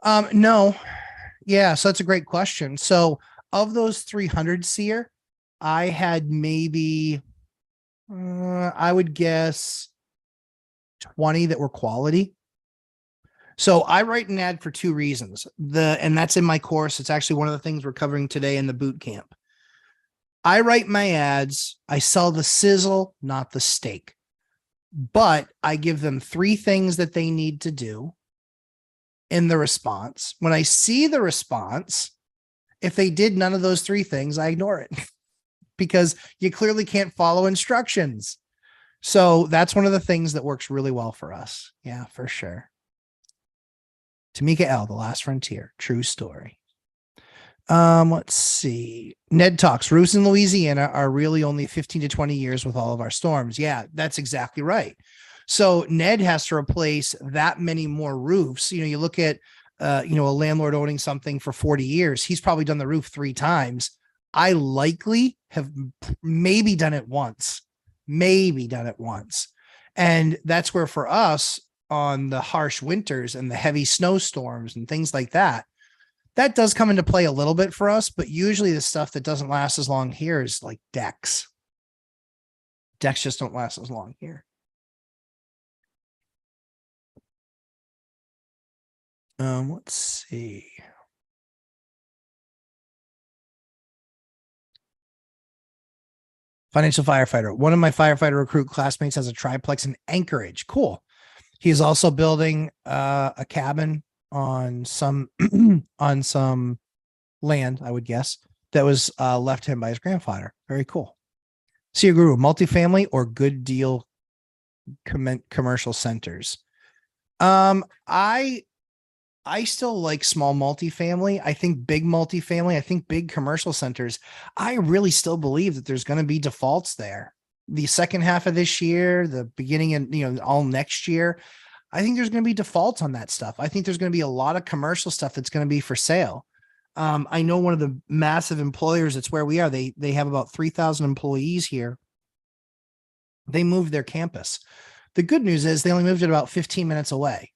No. Yeah. So that's a great question. So of those 300 seer, I had maybe, I would guess 20 that were quality. So I write an ad for 2 reasons. And that's in my course. It's actually one of the things we're covering today in the boot camp. I write my ads. I sell the sizzle, not the steak. But I give them 3 things that they need to do in the response. When I see the response, if they did none of those 3 things, I ignore it because you clearly can't follow instructions. So that's one of the things that works really well for us. Yeah, for sure. Tamika L, The Last Frontier. True story. Let's see. Ned talks. Roofs in Louisiana are really only 15 to 20 years with all of our storms. Yeah, that's exactly right. So Ned has to replace that many more roofs. You know, you look at a landlord owning something for 40 years, he's probably done the roof 3 times. I likely have maybe done it once. And that's where for us on the harsh winters and the heavy snowstorms and things like that, that does come into play a little bit for us. But usually the stuff that doesn't last as long here is like decks. Decks just don't last as long here. Let's see. Financial firefighter. One of my firefighter recruit classmates has a triplex in Anchorage. Cool. He's also building a cabin on some on some land, I would guess, that was left to him by his grandfather. Very cool. See a guru, multifamily or good deal commercial centers. I still like small multifamily. I think big multifamily, I think big commercial centers. I really still believe that there's going to be defaults there. The second half of this year, the beginning and all next year, I think there's going to be defaults on that stuff. I think there's going to be a lot of commercial stuff that's going to be for sale. I know one of the massive employers, it's where we are. They have about 3,000 employees here. They moved their campus. The good news is they only moved it about 15 minutes away,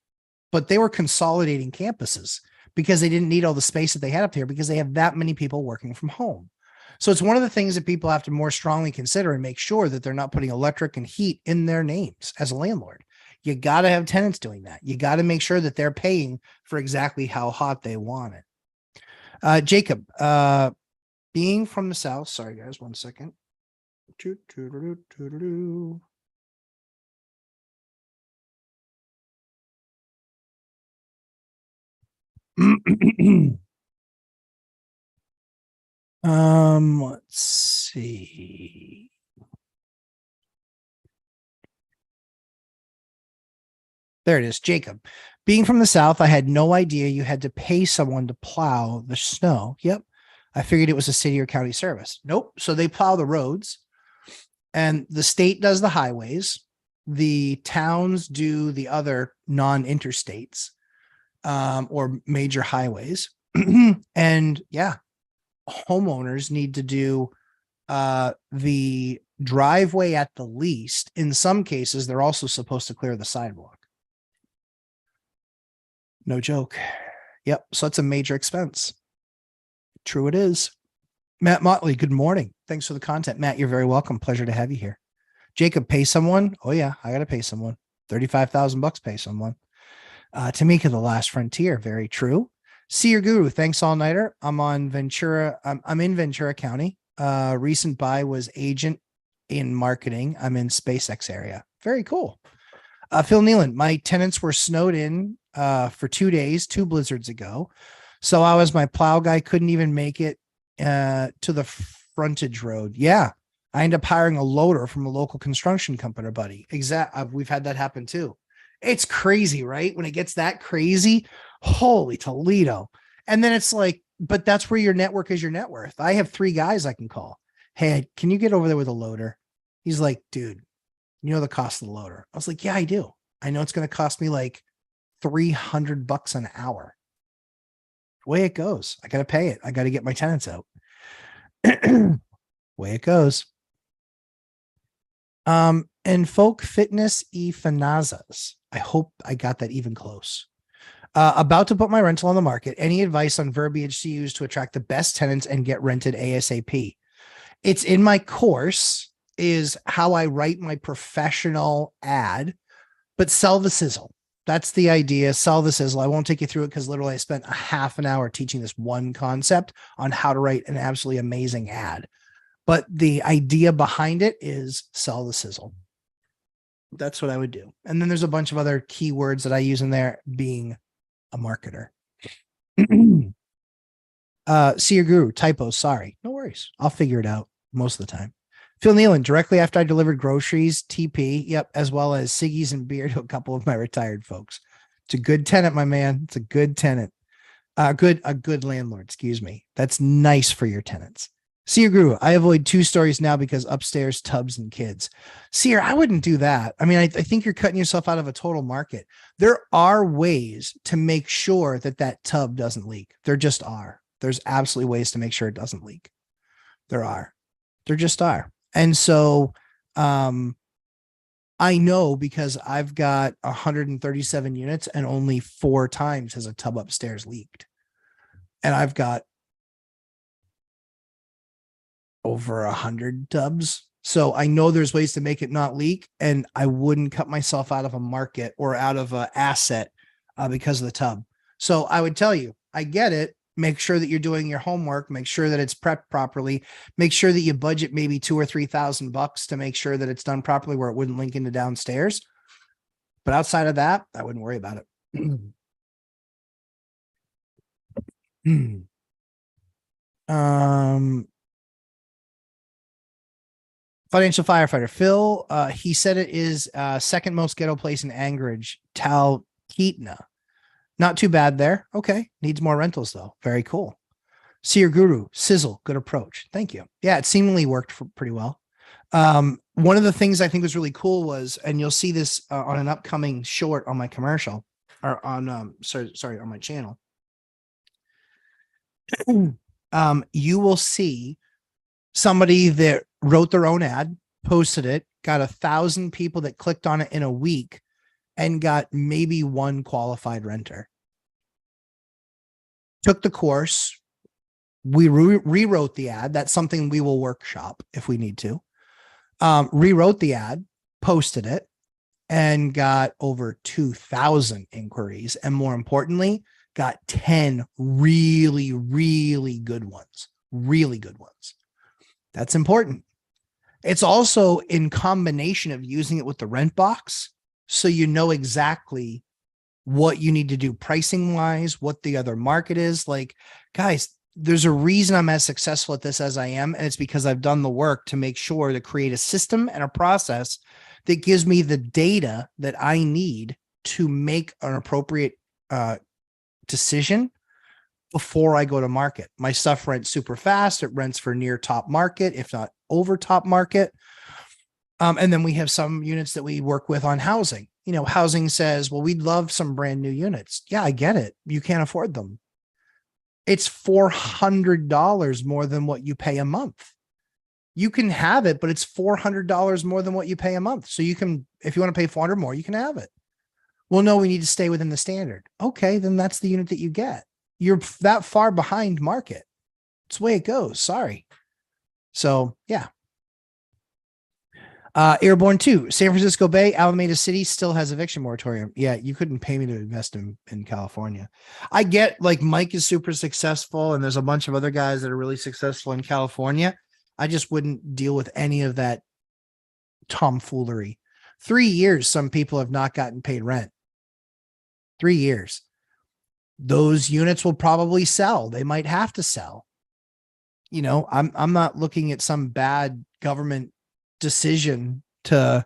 but they were consolidating campuses because they didn't need all the space that they had up here because they have that many people working from home. So it's one of the things that people have to more strongly consider and make sure that they're not putting electric and heat in their names as a landlord. You got to have tenants doing that. You got to make sure that they're paying for exactly how hot they want it. Jacob, being from the South, sorry guys, 1 second. Let's see. There it is. Jacob, being from the South, I had no idea you had to pay someone to plow the snow. Yep. I figured it was a city or county service. Nope. So they plow the roads and the state does the highways. The towns do the other non-interstates or major highways. And yeah, homeowners need to do the driveway at the least. In some cases, they're also supposed to clear the sidewalk. No joke. Yep. So it's a major expense. True it is. Matt Motley, good morning. Thanks for the content. Matt, you're very welcome. Pleasure to have you here. Jacob, pay someone. Oh yeah, I got to pay someone. $35,000 pay someone. Tamika, the last frontier. Very true. See your guru. Thanks all nighter. I'm on Ventura. I'm in Ventura County. Recent buy was agent in marketing. I'm in SpaceX area. Very cool. Phil Nealon, my tenants were snowed in for 2 days, 2 blizzards ago. So I was my plow guy, couldn't even make it to the frontage road. Yeah. I ended up hiring a loader from a local construction company, buddy. We've had that happen too. It's crazy, right? When it gets that crazy, holy Toledo. And then it's like, but that's where your network is your net worth. I have 3 guys I can call. Hey, can you get over there with a loader? He's like, dude, you know the cost of the loader. I was like, yeah, I do. I know it's going to cost me like $300 an hour. Way it goes. I got to pay it. I got to get my tenants out. Way it goes. And folk fitness Fanazas. I hope I got that even close. About to put my rental on the market. Any advice on verbiage to use to attract the best tenants and get rented ASAP? It's in my course is how I write my professional ad, but sell the sizzle. That's the idea. Sell the sizzle. I won't take you through it because literally I spent a half an hour teaching this one concept on how to write an absolutely amazing ad. But the idea behind it is sell the sizzle. That's what I would do. And then there's a bunch of other keywords that I use in there, being a marketer. See your guru, typos, sorry. No worries. I'll figure it out most of the time. Phil Nealon, directly after I delivered groceries, TP, yep, as well as ciggies and beer to a couple of my retired folks. It's a good tenant, my man. It's a good tenant. A good landlord, excuse me. That's nice for your tenants. Seer Guru, I avoid 2 stories now because upstairs tubs and kids. Seer, I wouldn't do that. I mean, I think you're cutting yourself out of a total market. There are ways to make sure that that tub doesn't leak. There just are. There's absolutely ways to make sure it doesn't leak. There are. There just are. And so I know because I've got 137 units and only 4 times has a tub upstairs leaked. And I've got over 100 tubs. So I know there's ways to make it not leak, and I wouldn't cut myself out of a market or out of an asset because of the tub. So I would tell you, I get it. Make sure that you're doing your homework. Make sure that it's prepped properly. Make sure that you budget maybe $2,000 or $3,000 to make sure that it's done properly where it wouldn't link into downstairs. But outside of that, I wouldn't worry about it. Financial firefighter Phil, he said it is second most ghetto place in Anchorage, Talkeetna. Not too bad there. Okay. Needs more rentals though. Very cool. Seer Guru, Sizzle, good approach. Thank you. Yeah, it seemingly worked pretty well. One of the things I think was really cool was, and you'll see this on an upcoming short on my commercial, or on sorry, on my channel. You will see somebody that wrote their own ad, posted it, got 1,000 people that clicked on it in a week, and got maybe 1 qualified renter. Took the course. We rewrote the ad. That's something we will workshop if we need to. Rewrote the ad, posted it, and got over 2,000 inquiries. And more importantly, got 10 really, really good ones. Really good ones. That's important. It's also in combination of using it with the rent box. So you know exactly what you need to do pricing wise, what the other market is. Like, guys, there's a reason I'm as successful at this as I am. And it's because I've done the work to make sure to create a system and a process that gives me the data that I need to make an appropriate decision before I go to market. My stuff rents super fast. It rents for near top market, if not over top market. And then we have some units that we work with on housing. You know, housing says, well, we'd love some brand new units. Yeah, I get it. You can't afford them. It's $400 more than what you pay a month. You can have it, but it's $400 more than what you pay a month. So you can, if you want to pay $400 more, you can have it. Well, no, we need to stay within the standard. Okay, then that's the unit that you get. You're that far behind market. It's the way it goes. Sorry. So yeah. Airborne 2, San Francisco Bay, Alameda City still has eviction moratorium. Yeah, you couldn't pay me to invest in California. I get, like, Mike is super successful and there's a bunch of other guys that are really successful in California. I just wouldn't deal with any of that tomfoolery. 3 years, some people have not gotten paid rent. 3 years. Those units will probably sell. They might have to sell. You know, I'm not looking at some bad government decision to,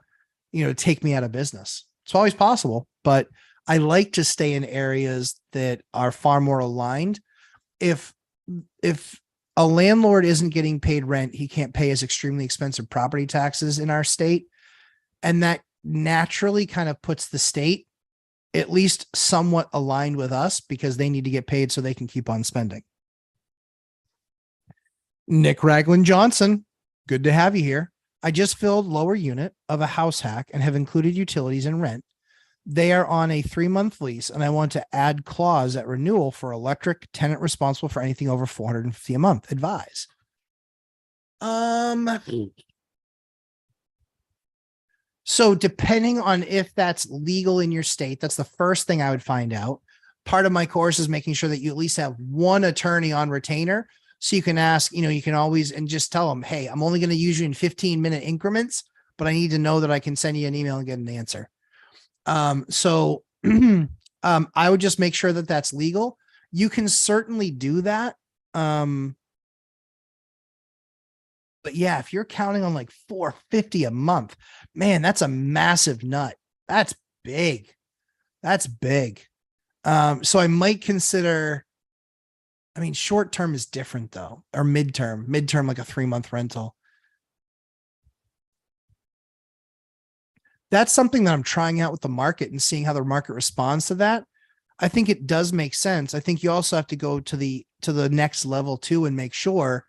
you know, take me out of business. It's always possible, but I like to stay in areas that are far more aligned. If a landlord isn't getting paid rent, he can't pay his extremely expensive property taxes in our state. And that naturally kind of puts the state at least somewhat aligned with us because they need to get paid so they can keep on spending. Nick Ragland Johnson, good to have you here. I just filled lower unit of a house hack and have included utilities and rent. They are on a 3-month lease and I want to add clause at renewal for electric, tenant responsible for anything over $450 a month. Advise. So depending on if that's legal in your state, that's the first thing I would find out. Part of my course is making sure that you at least have one attorney on retainer. So you can ask, you know, you can always, and just tell them, hey, I'm only going to use you in 15-minute increments, but I need to know that I can send you an email and get an answer. So I would just make sure that that's legal. You can certainly do that. But yeah, if you're counting on like $450 a month, man, that's a massive nut. That's big. That's big. So I might consider I mean, short term is different though, or midterm, like a 3-month rental. That's something that I'm trying out with the market and seeing how the market responds to that. I think it does make sense. I think you also have to go to the next level too and make sure,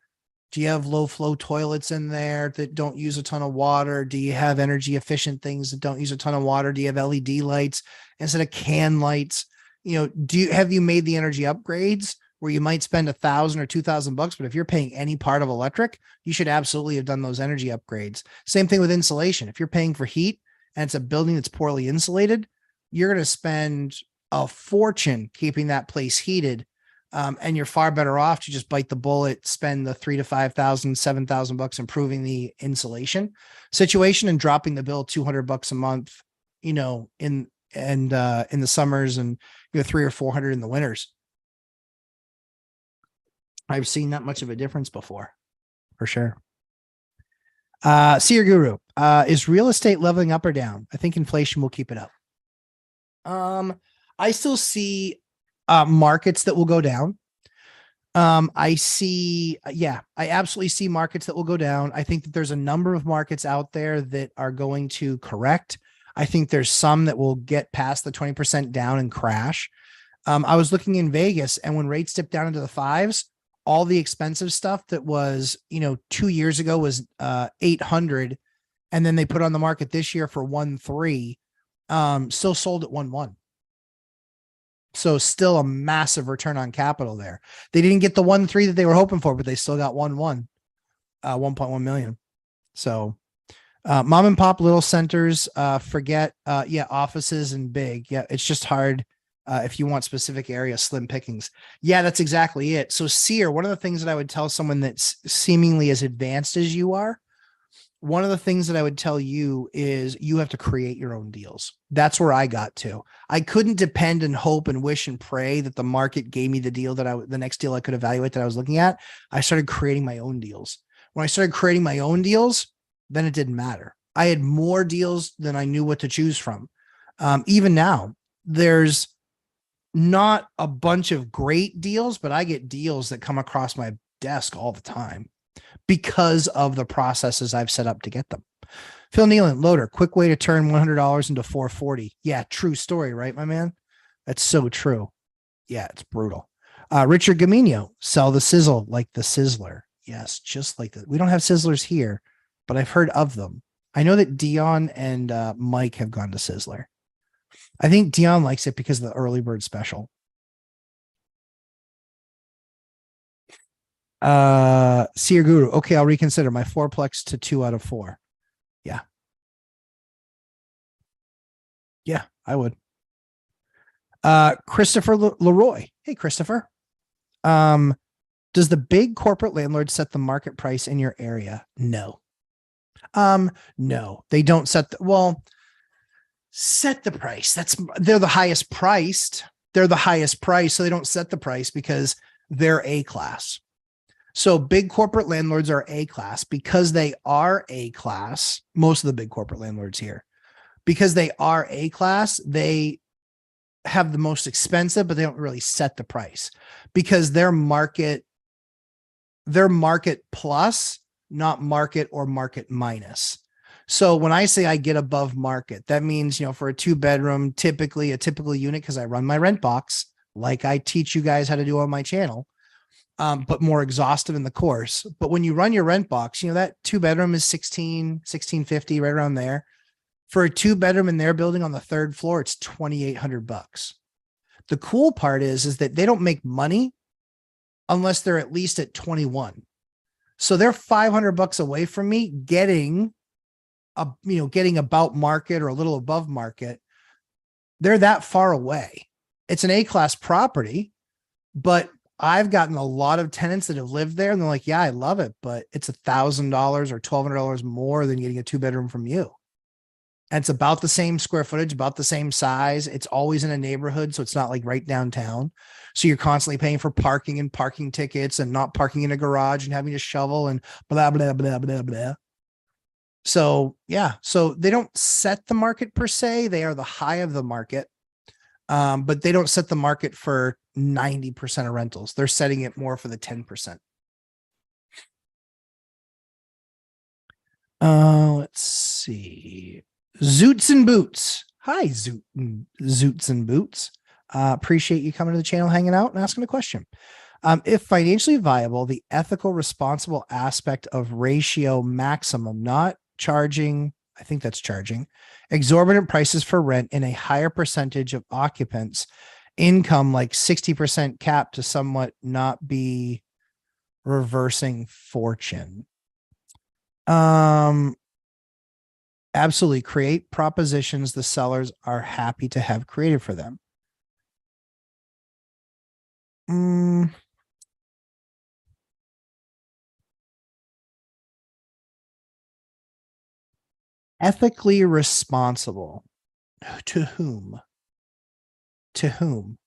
do you have low flow toilets in there that don't use a ton of water? Do you have energy efficient things that don't use a ton of water? Do you have LED lights instead of can lights? Have you made the energy upgrades where you might spend $1,000 or $2,000, but if you're paying any part of electric, you should absolutely have done those energy upgrades. Same thing with insulation. If you're paying for heat and it's a building that's poorly insulated, you're going to spend a fortune keeping that place heated. And you're far better off to just bite the bullet, spend the $3,000 to $5,000, $7,000 improving the insulation situation and dropping the bill $200 a month, in the summers and $300 or $400 in the winters. I've seen that much of a difference before, for sure. Seer Guru, is real estate leveling up or down? I think inflation will keep it up. I still see markets that will go down. I absolutely see markets that will go down. I think that there's a number of markets out there that are going to correct. I think there's some that will get past the 20% down and crash. I was looking in Vegas, and when rates dipped down into the fives, all the expensive stuff that was, 2 years ago was 800, and then they put on the market this year for 1.3, still sold at 1.1. So still a massive return on capital there. They didn't get the 1.3 that they were hoping for, but they still got 1.1 million. So mom and pop little centers, forget offices and big. Yeah, it's just hard. If you want specific area, slim pickings. Yeah, that's exactly it. So Seer, one of the things that I would tell someone that's seemingly as advanced as you are, one of the things that I would tell you is you have to create your own deals. That's where I got to. I couldn't depend and hope and wish and pray that the market gave me the deal the next deal I could evaluate that I was looking at. I started creating my own deals. When I started creating my own deals, then it didn't matter. I had more deals than I knew what to choose from. Even now, there's not a bunch of great deals, but I get deals that come across my desk all the time because of the processes I've set up to get them. Phil Nealon, Loader, quick way to turn $100 into $440. Yeah, true story, right, my man? That's so true. Yeah, it's brutal. Richard Gamino, sell the sizzle like the Sizzler. Yes, just like that. We don't have Sizzlers here, but I've heard of them. I know that Dion and Mike have gone to Sizzler. I think Dion likes it because of the early bird special. Seer Guru. Okay, I'll reconsider my fourplex to 2 out of 4. Yeah. Yeah, I would. Christopher Leroy. Hey, Christopher. Does the big corporate landlord set the market price in your area? No. No, they don't set the price. They're the highest priced. They're the highest price. So they don't set the price because they're A class. So big corporate landlords are A class because they are A class. Most of the big corporate landlords here, because they are A class, they have the most expensive, but they don't really set the price because they're market plus, not market or market minus. So when I say I get above market, that means, for a 2-bedroom, typically a typical unit, because I run my rent box, like I teach you guys how to do on my channel, but more exhaustive in the course. But when you run your rent box, that 2-bedroom is $1,650, right around there. For a 2-bedroom in their building on the 3rd floor, it's $2,800. The cool part is that they don't make money unless they're at least at 21. So they're $500 away from me getting about market or a little above market. They're that far away. It's an A-class property, but I've gotten a lot of tenants that have lived there and they're like, yeah, I love it, but it's $1,000 or $1,200 more than getting a 2-bedroom from you. And it's about the same square footage, about the same size. It's always in a neighborhood. So it's not like right downtown. So you're constantly paying for parking and parking tickets and not parking in a garage and having to shovel and blah, blah, blah, blah, blah. So yeah, so they don't set the market per se. They are the high of the market. But they don't set the market for 90% of rentals. They're setting it more for the 10%. Let's see. Zoots and Boots. Hi, Zoots and Boots. Appreciate you coming to the channel, hanging out, and asking a question. If financially viable, the ethical, responsible aspect of ratio maximum, not charging, I think that's charging, exorbitant prices for rent in a higher percentage of occupants' income, like 60% cap, to somewhat not be reversing fortune. Absolutely. Create propositions the sellers are happy to have created for them. Ethically responsible. To whom? To whom?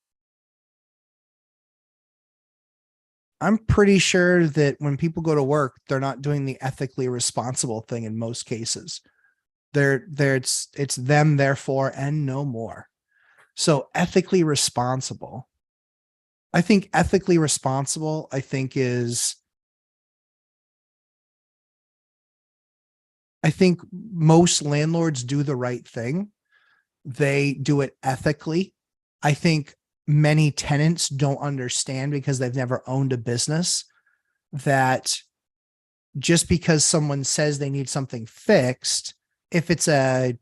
I'm pretty sure that when people go to work, they're not doing the ethically responsible thing in most cases. It's them, therefore, and no more. So ethically responsible. I think ethically responsible, I think most landlords do the right thing. They do it ethically. I think many tenants don't understand, because they've never owned a business, that just because someone says they need something fixed, if it's a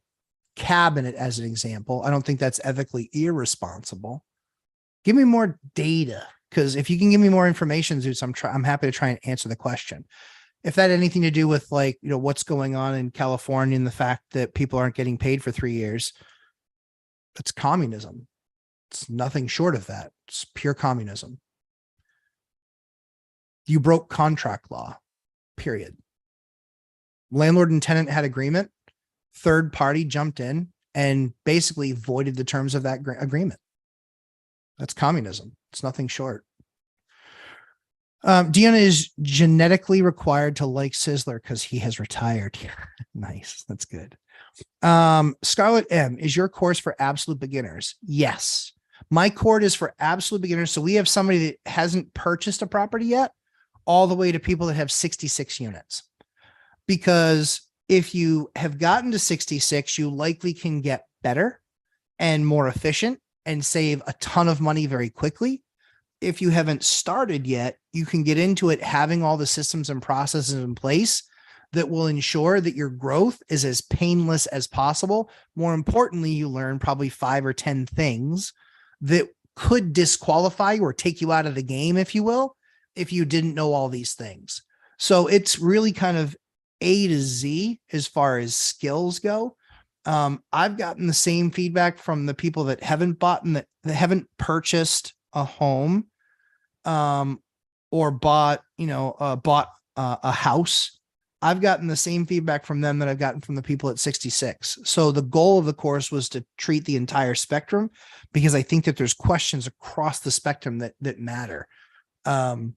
cabinet, as an example, I don't think that's ethically irresponsible. Give me more data, because if you can give me more information, Zeus, I'm happy to try and answer the question. If that had anything to do with, like, what's going on in California and the fact that people aren't getting paid for 3 years, that's communism. It's nothing short of that. It's pure communism. You broke contract law, period. Landlord and tenant had agreement. Third party jumped in and basically voided the terms of that agreement. That's communism. It's nothing short. Deanna is genetically required to like Sizzler because he has retired. Nice. That's good. Scarlett M, is your course for absolute beginners? Yes. My course is for absolute beginners. So we have somebody that hasn't purchased a property yet, all the way to people that have 66 units. Because if you have gotten to 66, you likely can get better and more efficient and save a ton of money very quickly. If you haven't started yet, you can get into it having all the systems and processes in place that will ensure that your growth is as painless as possible. More importantly, you learn probably 5 or 10 things that could disqualify you or take you out of the game, if you will, if you didn't know all these things. So it's really kind of A to Z as far as skills go. I've gotten the same feedback from the people that haven't bought and that haven't purchased a home, or bought a house. I've gotten the same feedback from them that I've gotten from the people at 66. So the goal of the course was to treat the entire spectrum, because I think that there's questions across the spectrum that matter. So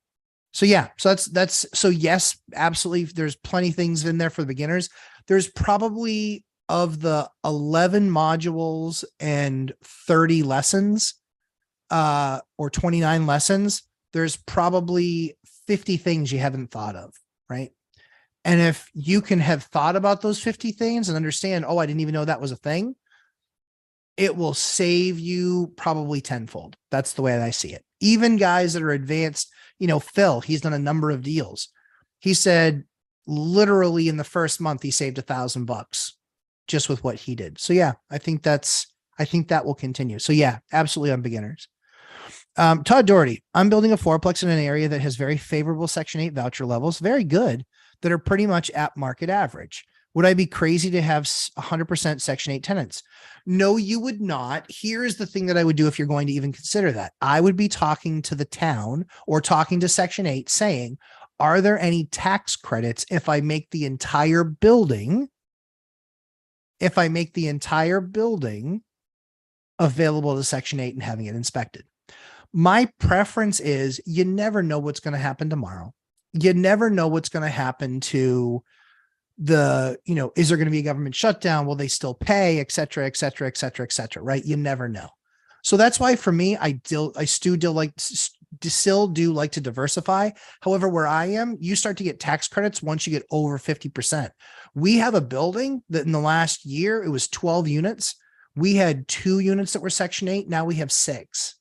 yeah, so yes, absolutely. There's plenty of things in there for the beginners. There's probably, of the 11 modules and 30 lessons, or 29 lessons, there's probably 50 things you haven't thought of, right? And if you can have thought about those 50 things and understand, oh, I didn't even know that was a thing, it will save you probably tenfold. That's the way that I see it. Even guys that are advanced, Phil, he's done a number of deals. He said literally in the first month, he saved $1,000 just with what he did. So yeah, I think that will continue. So yeah, absolutely on beginners. Todd Doherty, I'm building a fourplex in an area that has very favorable Section 8 voucher levels, very good, that are pretty much at market average. Would I be crazy to have 100% Section 8 tenants? No, you would not. Here's the thing that I would do if you're going to even consider that. I would be talking to the town or talking to Section 8 saying, are there any tax credits if I make the entire building available to Section 8 and having it inspected? My preference is, you never know what's going to happen tomorrow. You never know what's going to happen to is there going to be a government shutdown? Will they still pay, et cetera, et cetera, et cetera, et cetera, right? You never know. So that's why for me, I still do like to diversify. However, where I am, you start to get tax credits once you get over 50%. We have a building that in the last year, it was 12 units. We had 2 units that were Section 8. Now we have 6.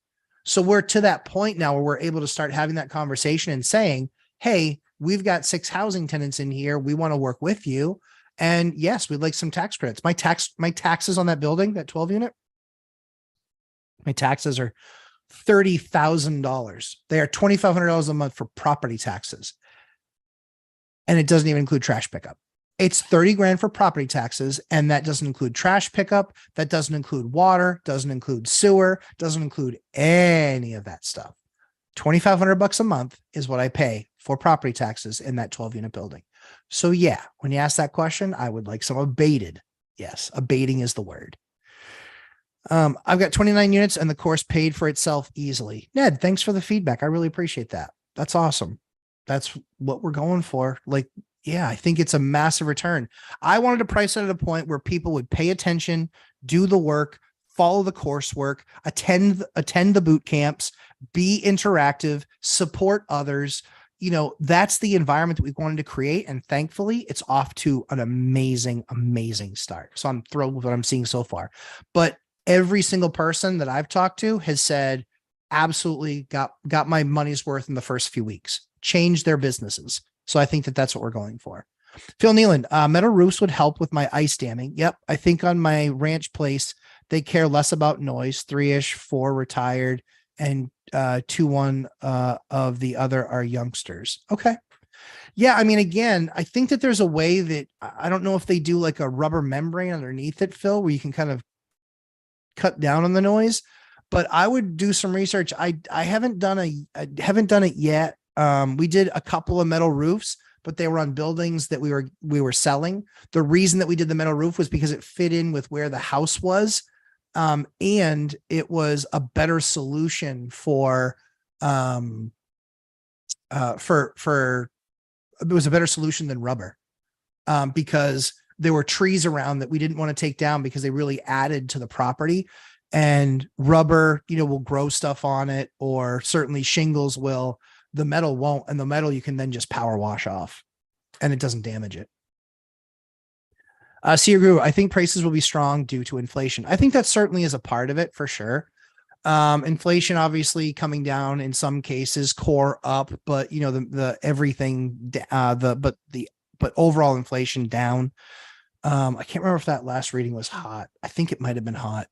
So we're to that point now where we're able to start having that conversation and saying, hey, we've got 6 housing tenants in here. We want to work with you. And yes, we'd like some tax credits. My taxes on that building, that 12 unit, my taxes are $30,000. They are $2,500 a month for property taxes. And it doesn't even include trash pickup. It's 30 grand for property taxes. And that doesn't include trash pickup. That doesn't include water, doesn't include sewer, doesn't include any of that stuff. $2,500 a month is what I pay for property taxes in that 12 unit building. So yeah, when you ask that question, I would like some abated. Yes, abating is the word. I've got 29 units and the course paid for itself easily. Ned, thanks for the feedback. I really appreciate that. That's awesome. That's what we're going for. Like, yeah, I think it's a massive return. I wanted to price it at a point where people would pay attention, do the work, follow the coursework, attend the boot camps, be interactive, support others. You know, that's the environment that we wanted to create. And thankfully, it's off to an amazing, amazing start. So I'm thrilled with what I'm seeing so far. But every single person that I've talked to has said, absolutely got my money's worth in the first few weeks, changed their businesses. So I think that that's what we're going for. Phil Nealon, metal roofs would help with my ice damming. Yep. I think on my ranch place, they care less about noise. 3-ish, 4 retired, and 2-1 of the other are youngsters. Okay. Yeah. I mean, again, I think that there's a way that I don't know if they do like a rubber membrane underneath it, Phil, where you can kind of cut down on the noise, but I would do some research. I haven't done it yet. We did a couple of metal roofs, but they were on buildings that we were selling. The reason that we did the metal roof was because it fit in with where the house was. And it was a better solution for it was a better solution than rubber. Because there were trees around that we didn't want to take down because they really added to the property, and rubber, will grow stuff on it, or certainly shingles will. The metal won't, and the metal you can then just power wash off and it doesn't damage it. Guru, I think prices will be strong due to inflation. I think that certainly is a part of it for sure. Inflation obviously coming down in some cases, core up, but the everything, but overall inflation down. I can't remember if that last reading was hot. I think it might have been hot.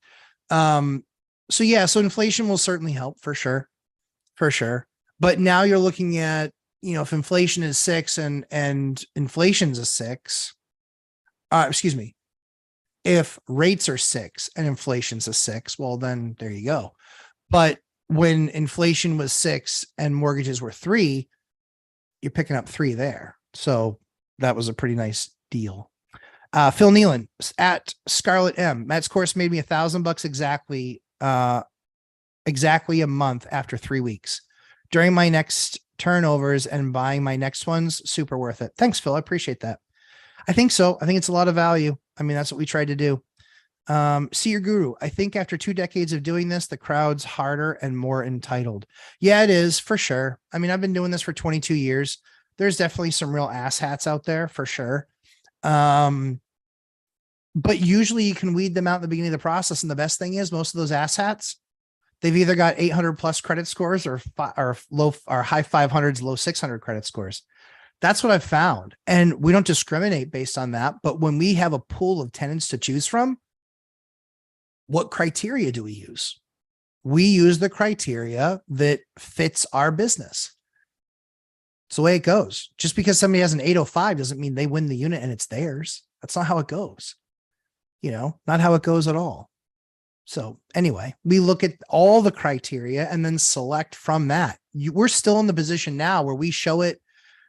So inflation will certainly help for sure. But now you're looking at, if inflation is 6 and inflation's a 6, if rates are 6 and inflation's a 6, well, then there you go. But when inflation was 6 and mortgages were 3, you're picking up 3 there. So that was a pretty nice deal. Phil Nealon at Scarlet M. Matt's course made me $1,000 exactly a month after 3 weeks. During my next turnovers and buying my next ones, super worth it. Thanks, Phil. I appreciate that. I think so. I think it's a lot of value. I mean, that's what we tried to do. See your guru. I think after 2 decades of doing this, the crowd's harder and more entitled. Yeah, it is for sure. I mean, I've been doing this for 22 years. There's definitely some real asshats out there for sure. But usually you can weed them out at the beginning of the process. And the best thing is most of those asshats, they've either got 800 plus credit scores or high 500s, low 600 credit scores. That's what I've found. And we don't discriminate based on that. But when we have a pool of tenants to choose from, what criteria do we use? We use the criteria that fits our business. It's the way it goes. Just because somebody has an 805 doesn't mean they win the unit and it's theirs. That's not how it goes. Not how it goes at all. So anyway, we look at all the criteria and then select from that. We're still in the position now where we show it.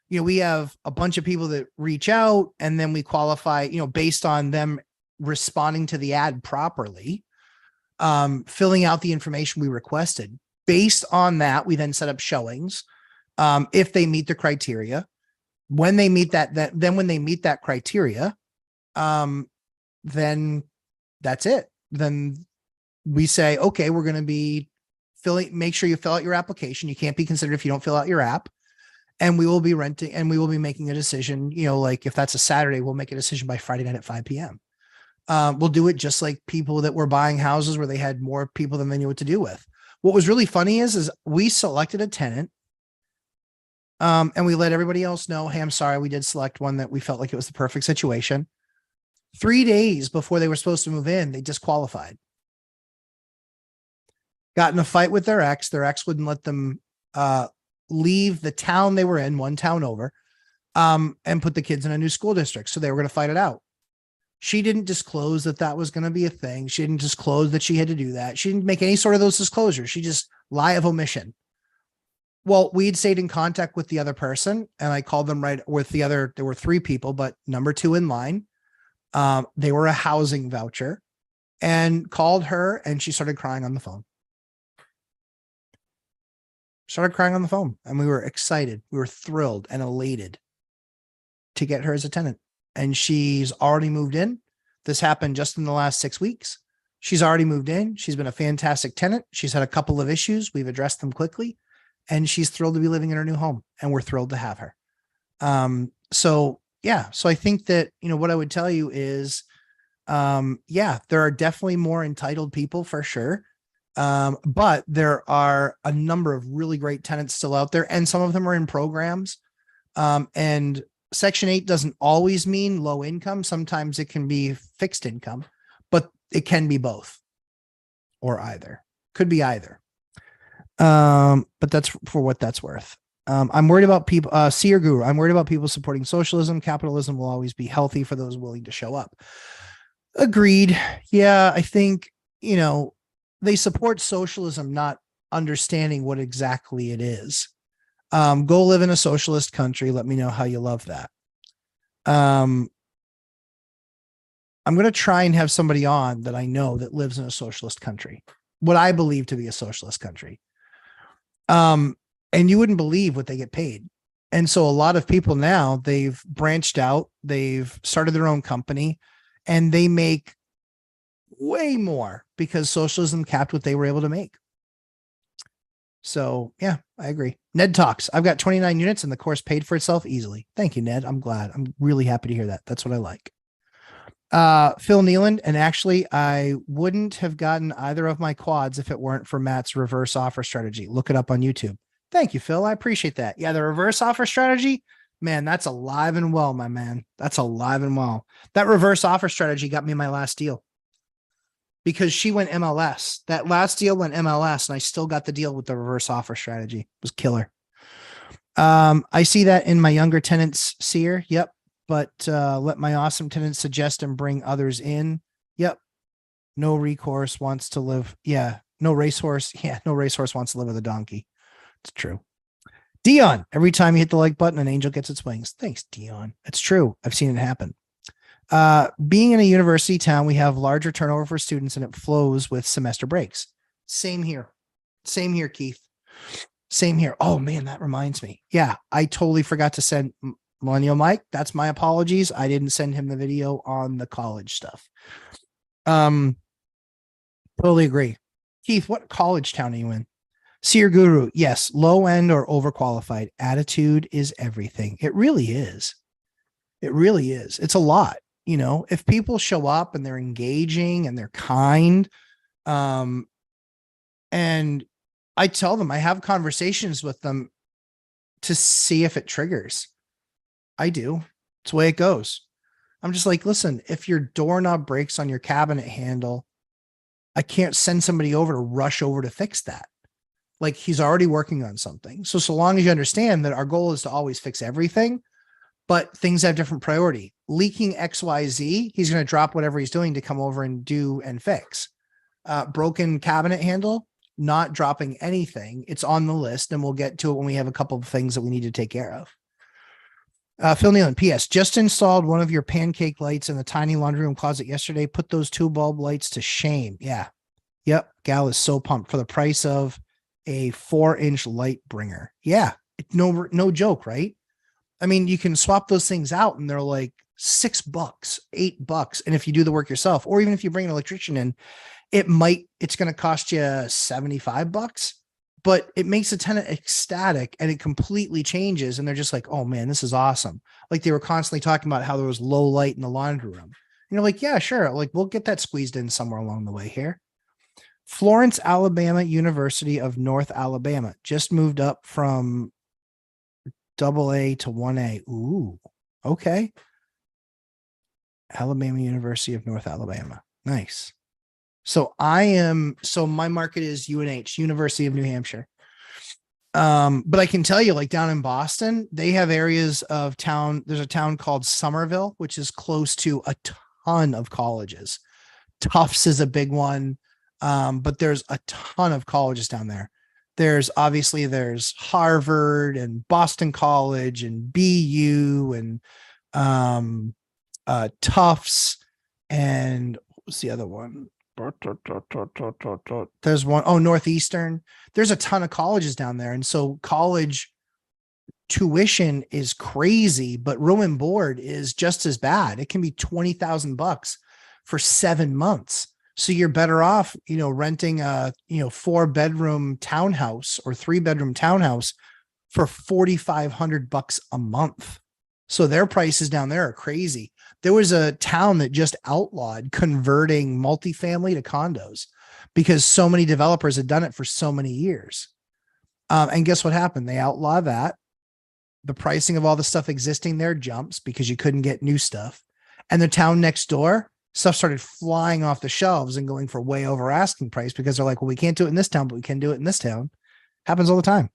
We have a bunch of people that reach out and then we qualify, based on them responding to the ad properly, filling out the information we requested. Based on that, we then set up showings. If they meet the criteria, when they meet that criteria, then that's it. Then we say, okay, we're going to be make sure you fill out your application. You can't be considered if you don't fill out your app. And we will be renting and we will be making a decision, like if that's a Saturday, we'll make a decision by Friday night at 5 p.m. We'll do it just like people that were buying houses where they had more people than they knew what to do with. What was really funny is we selected a tenant. And we let everybody else know, hey, I'm sorry, we did select one that we felt like it was the perfect situation. 3 days before they were supposed to move in, they disqualified. Got in a fight with their ex. Their ex wouldn't let them leave the town they were in, one town over, and put the kids in a new school district. So they were going to fight it out. She didn't disclose that was going to be a thing. She didn't disclose that she had to do that. She didn't make any sort of those disclosures. She just lie of omission. Well, we'd stayed in contact with the other person, and I called them right with the other. There were 3 people, but number 2 in line. They were a housing voucher, and called her, and she started crying on the phone. And we were excited. We were thrilled and elated to get her as a tenant. And she's already moved in. This happened just in the last 6 weeks. She's already moved in. She's been a fantastic tenant. She's had a couple of issues. We've addressed them quickly, and she's thrilled to be living in her new home, and we're thrilled to have her. So I think that, what I would tell you is, there are definitely more entitled people for sure. But there are a number of really great tenants still out there, and some of them are in programs. And Section 8 doesn't always mean low income. Sometimes it can be fixed income, but it can be both or either. Could be either. But that's for what that's worth. I'm worried about people, Seer Guru. I'm worried about people supporting socialism. Capitalism will always be healthy for those willing to show up. Agreed. Yeah, I think, they support socialism, not understanding what exactly it is. Go live in a socialist country. Let me know how you love that. I'm going to try and have somebody on that I know that lives in a socialist country, what I believe to be a socialist country. And you wouldn't believe what they get paid. And so a lot of people now, they've branched out, they've started their own company, and they make way more because socialism capped what they were able to make. So yeah, I agree. Ned talks. I've got 29 units and the course paid for itself easily. Thank you, Ned. I'm glad. I'm really happy to hear that. That's what I like. Phil Nealand. And actually, I wouldn't have gotten either of my quads if it weren't for Matt's reverse offer strategy. Look it up on YouTube. Thank you, Phil. I appreciate that. Yeah, the reverse offer strategy, man, that's alive and well, my man. That's alive and well. That reverse offer strategy got me my last deal because she went MLS. That last deal went MLS, and I still got the deal with the reverse offer strategy. It was killer. I see that in my younger tenants, Seer. Yep. But let my awesome tenants suggest and bring others in. Yep. No recourse wants to live. Yeah. No racehorse. Yeah. No racehorse wants to live with a donkey. It's true. Dion, every time you hit the like button, an angel gets its wings. Thanks, Dion. It's true. I've seen it happen. Being in a university town, we have larger turnover for students, and it flows with semester breaks. Same here. Same here, Keith. Same here. Oh man, that reminds me. Yeah, I totally forgot to send Millennial Mike. That's my apologies. I didn't send him the video on the college stuff. Totally agree. Keith, what college town are you in? Seer Guru. Yes, low end or overqualified. Attitude is everything. It really is. It really is. It's a lot. If people show up and they're engaging and they're kind, and I tell them, I have conversations with them to see if it triggers. I do. It's the way it goes. I'm just like, listen, if your doorknob breaks on your cabinet handle, I can't send somebody over to rush over to fix that. Like, he's already working on something. So long as you understand that our goal is to always fix everything, but things have different priority. Leaking XYZ, he's going to drop whatever he's doing to come over and do and fix. Broken cabinet handle, not dropping anything. It's on the list, and we'll get to it when we have a couple of things that we need to take care of. Phil Nealon, P.S. Just installed one of your pancake lights in the tiny laundry room closet yesterday. Put those 2 bulb lights to shame. Yeah. Yep. Gal is so pumped for the price of a 4-inch light bringer. Yeah. No joke, right? I mean, you can swap those things out and they're like $6, $8. And if you do the work yourself, or even if you bring an electrician in, it's going to cost you $75, but it makes a tenant ecstatic and it completely changes. And they're just like, oh man, this is awesome. Like they were constantly talking about how there was low light in the laundry room. And you're like, yeah, sure. Like we'll get that squeezed in somewhere along the way here. Florence, Alabama, University of North Alabama just moved up from AA to 1A. Ooh, okay. Alabama University of North Alabama. Nice. So my market is UNH, University of New Hampshire. But I can tell you, like down in Boston, they have areas of town. There's a town called Somerville, which is close to a ton of colleges. Tufts is a big one. But there's a ton of colleges down there. There's Harvard and Boston College and BU and Tufts, and what was the other one? There's one, Northeastern. There's a ton of colleges down there. And so college tuition is crazy, but room and board is just as bad. It can be $20,000 for 7 months. So you're better off, renting a, 4-bedroom townhouse or 3-bedroom townhouse for $4,500 a month. So their prices down there are crazy. There was a town that just outlawed converting multifamily to condos because so many developers had done it for so many years. And guess what happened? They outlawed that. The pricing of all the stuff existing there jumps because you couldn't get new stuff. And the town next door, stuff started flying off the shelves and going for way over asking price because they're like, well, we can't do it in this town, but we can do it in this town. Happens all the time.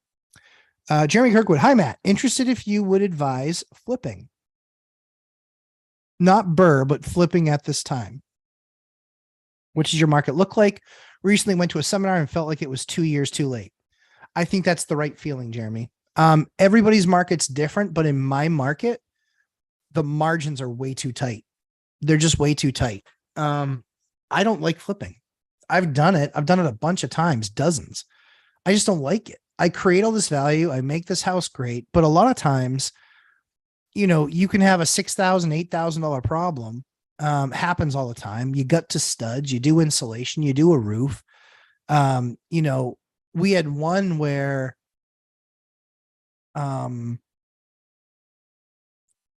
Jeremy Kirkwood. Hi, Matt. Interested if you would advise flipping. Not burr, but flipping at this time. What does your market look like? Recently went to a seminar and felt like it was 2 years too late. I think that's the right feeling, Jeremy. Everybody's market's different, but in my market, the margins are way too tight. They're just way too tight. I don't like flipping. I've done it. I've done it a bunch of times, dozens. I just don't like it. I create all this value. I make this house great, but a lot of times, you can have a $6,000, $8,000 problem. Happens all the time. You gut to studs, you do insulation, you do a roof. We had one where,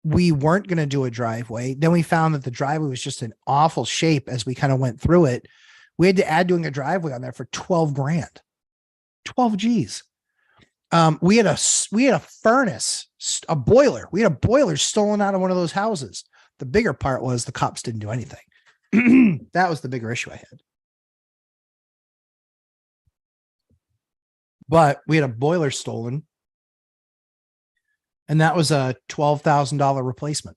we weren't going to do a driveway. Then we found that the driveway was just in awful shape as we kind of went through it. We had to add doing a driveway on there for 12 grand, 12 G's. We had a furnace, a boiler. We had a boiler stolen out of one of those houses. The bigger part was the cops didn't do anything. That was the bigger issue I had. But we had a boiler stolen. And that was a $12,000 replacement.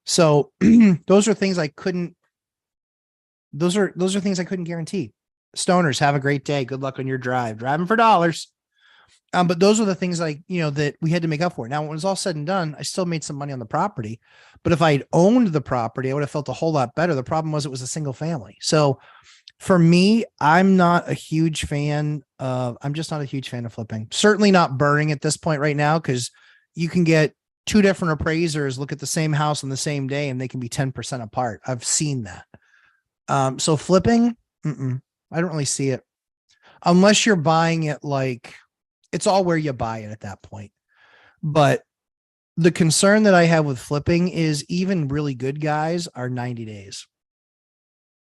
So those are things I couldn't guarantee. Stoners, have a great day. Good luck on your drive. Driving for dollars. But those are the things that we had to make up for. Now, when it was all said and done, I still made some money on the property. But if I had owned the property, I would have felt a whole lot better. The problem was it was a single family. So for me, I'm just not a huge fan of flipping. Certainly not burning at this point right now, because you can get 2 different appraisers look at the same house on the same day and they can be 10% apart. I've seen that. So flipping, I don't really see it unless you're buying it. Like, it's all where you buy it at that point. But the concern that I have with flipping is even really good guys are 90 days.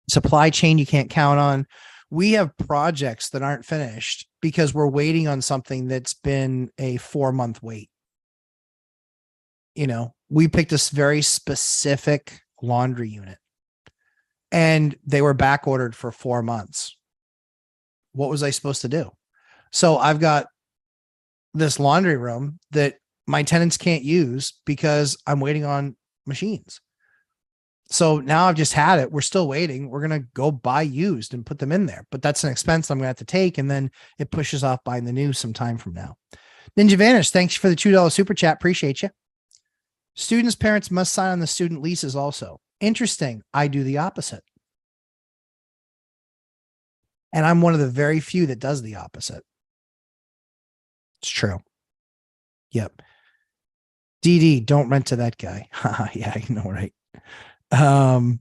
Supply chain you can't count on. We have projects that aren't finished because we're waiting on something that's been a 4-month wait. We picked a very specific laundry unit and they were back ordered for 4 months. What was I supposed to do? So I've got this laundry room that my tenants can't use because I'm waiting on machines. So now I've just had it. We're still waiting. We're going to go buy used and put them in there, but that's an expense I'm going to have to take. And then it pushes off buying the new some time from now. Ninja Vanish, thanks for the $2 super chat. Appreciate you. Students' parents must sign on the student leases also. Interesting. I do the opposite. And I'm one of the very few that does the opposite. It's true. Yep. DD, don't rent to that guy. Yeah, I know, right? Um,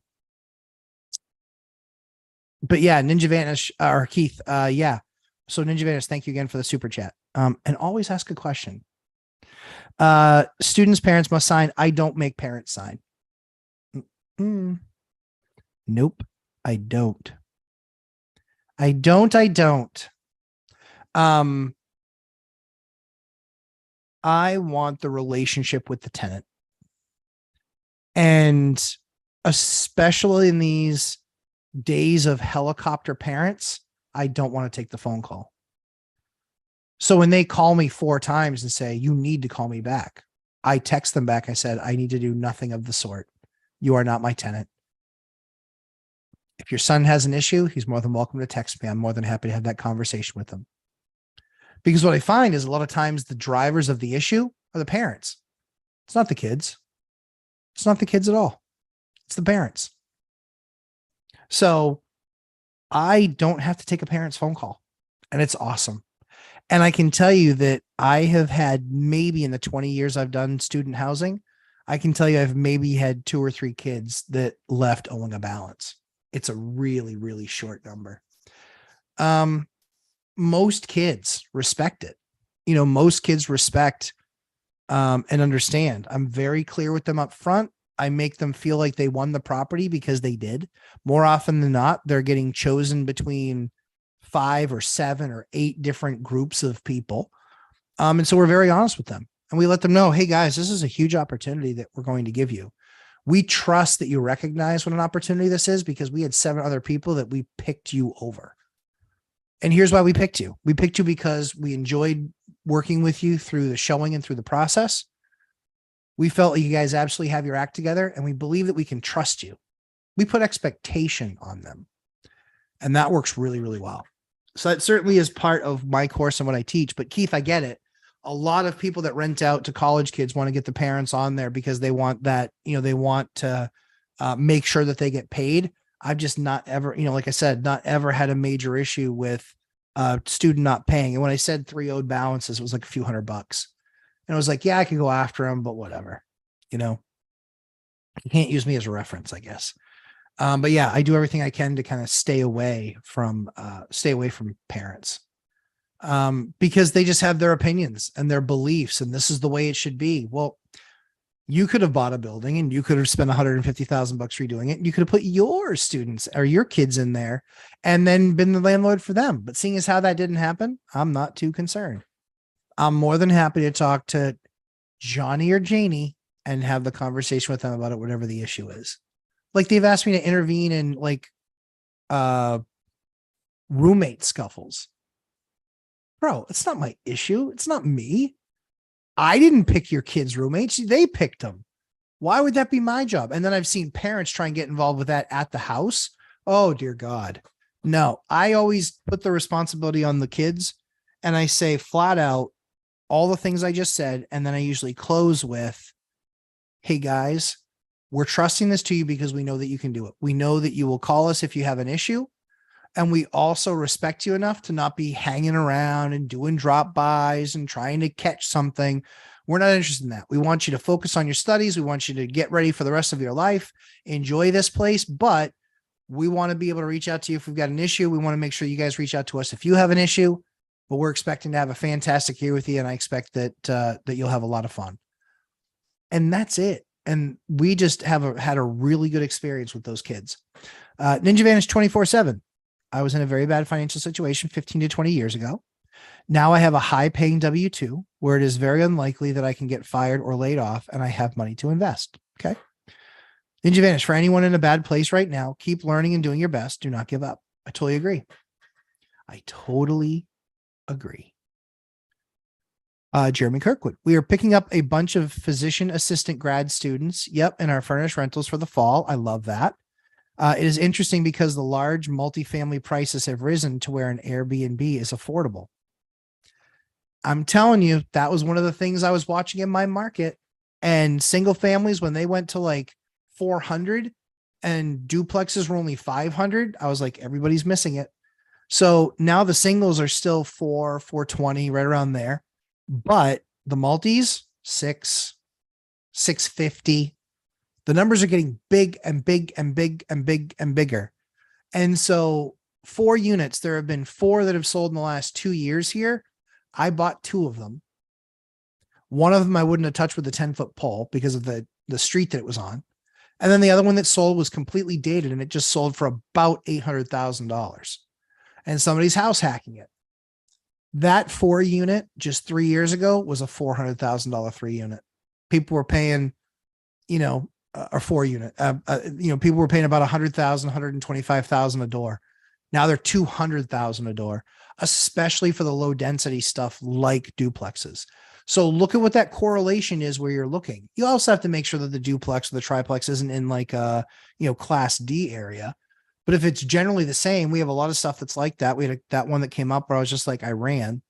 but yeah, Ninja Vanish or Keith, yeah. So Ninja Vanish, thank you again for the super chat. And always ask a question. Students' parents must sign. I don't make parents sign. Mm. Nope, I don't. I don't. I want the relationship with the tenant. And especially in these days of helicopter parents, I don't want to take the phone call. So when they call me 4 times and say, you need to call me back, I text them back. I said, I need to do nothing of the sort. You are not my tenant. If your son has an issue, he's more than welcome to text me. I'm more than happy to have that conversation with him. Because what I find is a lot of times the drivers of the issue are the parents. It's not the kids. It's not the kids at all. It's the parents. So I don't have to take a parent's phone call, and it's awesome. And I can tell you that I have had, maybe in the 20 years I've done student housing, I can tell you I've maybe had 2 or 3 kids that left owing a balance. It's a really, really short number. Most kids respect it. Most kids respect and understand. I'm very clear with them up front. I make them feel like they won the property because they did. More often than not, they're getting chosen between 5 or 7 or 8 different groups of people. And so we're very honest with them, and we let them know, hey guys, this is a huge opportunity that we're going to give you. We trust that you recognize what an opportunity this is, because we had 7 other people that we picked you over. And here's why we picked you. We picked you because we enjoyed working with you through the showing and through the process. We felt like you guys absolutely have your act together, and we believe that we can trust you. We put expectation on them, and that works really, really well. So that certainly is part of my course and what I teach. But Keith, I get it. A lot of people that rent out to college kids want to get the parents on there because they want that, they want to make sure that they get paid. I've just not ever, like I said, not ever had a major issue with a student not paying. And when I said 3 owed balances, it was like a few $100. And I was like, yeah, I could go after him, but whatever. You can't use me as a reference, I guess. But yeah, I do everything I can to kind of stay away from parents, because they just have their opinions and their beliefs, and this is the way it should be. Well, you could have bought a building and you could have spent $150,000 redoing it. And you could have put your students or your kids in there and then been the landlord for them. But seeing as how that didn't happen, I'm not too concerned. I'm more than happy to talk to Johnny or Janie and have the conversation with them about it, whatever the issue is. Like, they've asked me to intervene in roommate scuffles. Bro, it's not my issue. It's not me. I didn't pick your kids' roommates. They picked them. Why would that be my job? And then I've seen parents try and get involved with that at the house. Oh, dear God. No, I always put the responsibility on the kids, and I say flat out all the things I just said. And then I usually close with, hey guys, we're trusting this to you because we know that you can do it. We know that you will call us if you have an issue. And we also respect you enough to not be hanging around and doing drop bys and trying to catch something. We're not interested in that. We want you to focus on your studies. We want you to get ready for the rest of your life. Enjoy this place, but we want to be able to reach out to you if we've got an issue. We want to make sure you guys reach out to us if you have an issue, but we're expecting to have a fantastic year with you. And I expect that you'll have a lot of fun. And that's it. And we just had a really good experience with those kids. Ninja Vanish 24/7. I was in a very bad financial situation 15 to 20 years ago. Now I have a high paying W-2 where it is very unlikely that I can get fired or laid off, and I have money to invest. Okay. Ninja Vanish, for anyone in a bad place right now, keep learning and doing your best. Do not give up. I totally agree. Jeremy Kirkwood. We are picking up a bunch of physician assistant grad students. Yep. In our furnished rentals for the fall. I love that. It is interesting because the large multifamily prices have risen to where an Airbnb is affordable. I'm telling you, that was one of the things I was watching in my market. And single families, when they went to like 400 and duplexes were only 500, I was like, everybody's missing it. So now the singles are still 420, right around there. But the multis, 6, 650. The numbers are getting big and big and big and big and bigger. And so 4 units, there have been 4 that have sold in the last 2 years here. I bought 2 of them. One of them I wouldn't have touched with a 10-foot pole because of the street that it was on. And then the other one that sold was completely dated, and it just sold for about $800,000. And somebody's house hacking it. That 4 unit just 3 years ago was a $400,000 3 unit. People were paying, or 4 unit, people were paying about $100,000, $125,000 a door. Now they're $200,000 a door, especially for the low density stuff like duplexes. So look at what that correlation is where you're looking. You also have to make sure that the duplex or the triplex isn't in like a, class D area. But if it's generally the same, we have a lot of stuff that's like that. We had that one that came up where I was just like, I ran.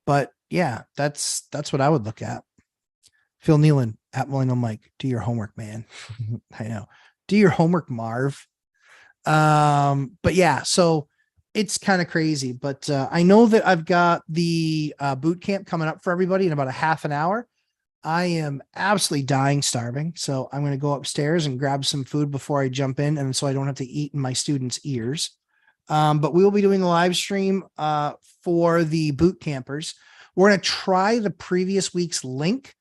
But yeah, that's what I would look at. Phil Nealon at Millennial Mike, do your homework, man. I know. Do your homework, Marv. But yeah, so it's kind of crazy, but I know that I've got the boot camp coming up for everybody in about a half an hour. I am absolutely dying, starving. So I'm going to go upstairs and grab some food before I jump in. And so I don't have to eat in my students' ears. But we will be doing the live stream for the boot campers. We're going to try the previous week's link.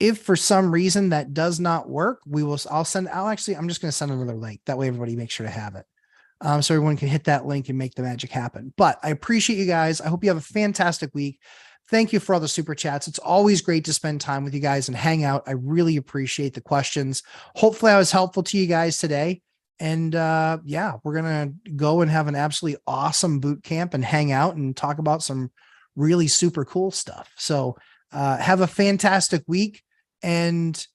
If for some reason that does not work, I'm just going to send another link. That way everybody makes sure to have it. So everyone can hit that link and make the magic happen. But I appreciate you guys. I hope you have a fantastic week. Thank you for all the super chats. It's always great to spend time with you guys and hang out. I really appreciate the questions. Hopefully I was helpful to you guys today. And we're going to go and have an absolutely awesome boot camp and hang out and talk about some really super cool stuff. So have a fantastic week and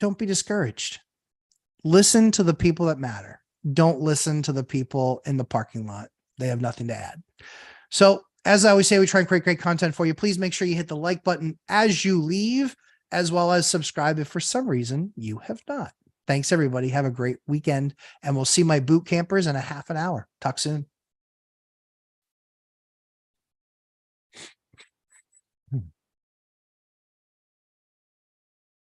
don't be discouraged. Listen to the people that matter. Don't listen to the people in the parking lot. They have nothing to add. So as I always say, we try and create great content for you. Please make sure you hit the like button as you leave, as well as subscribe if for some reason you have not. Thanks, everybody. Have a great weekend, and we'll see my boot campers in a half an hour. Talk soon.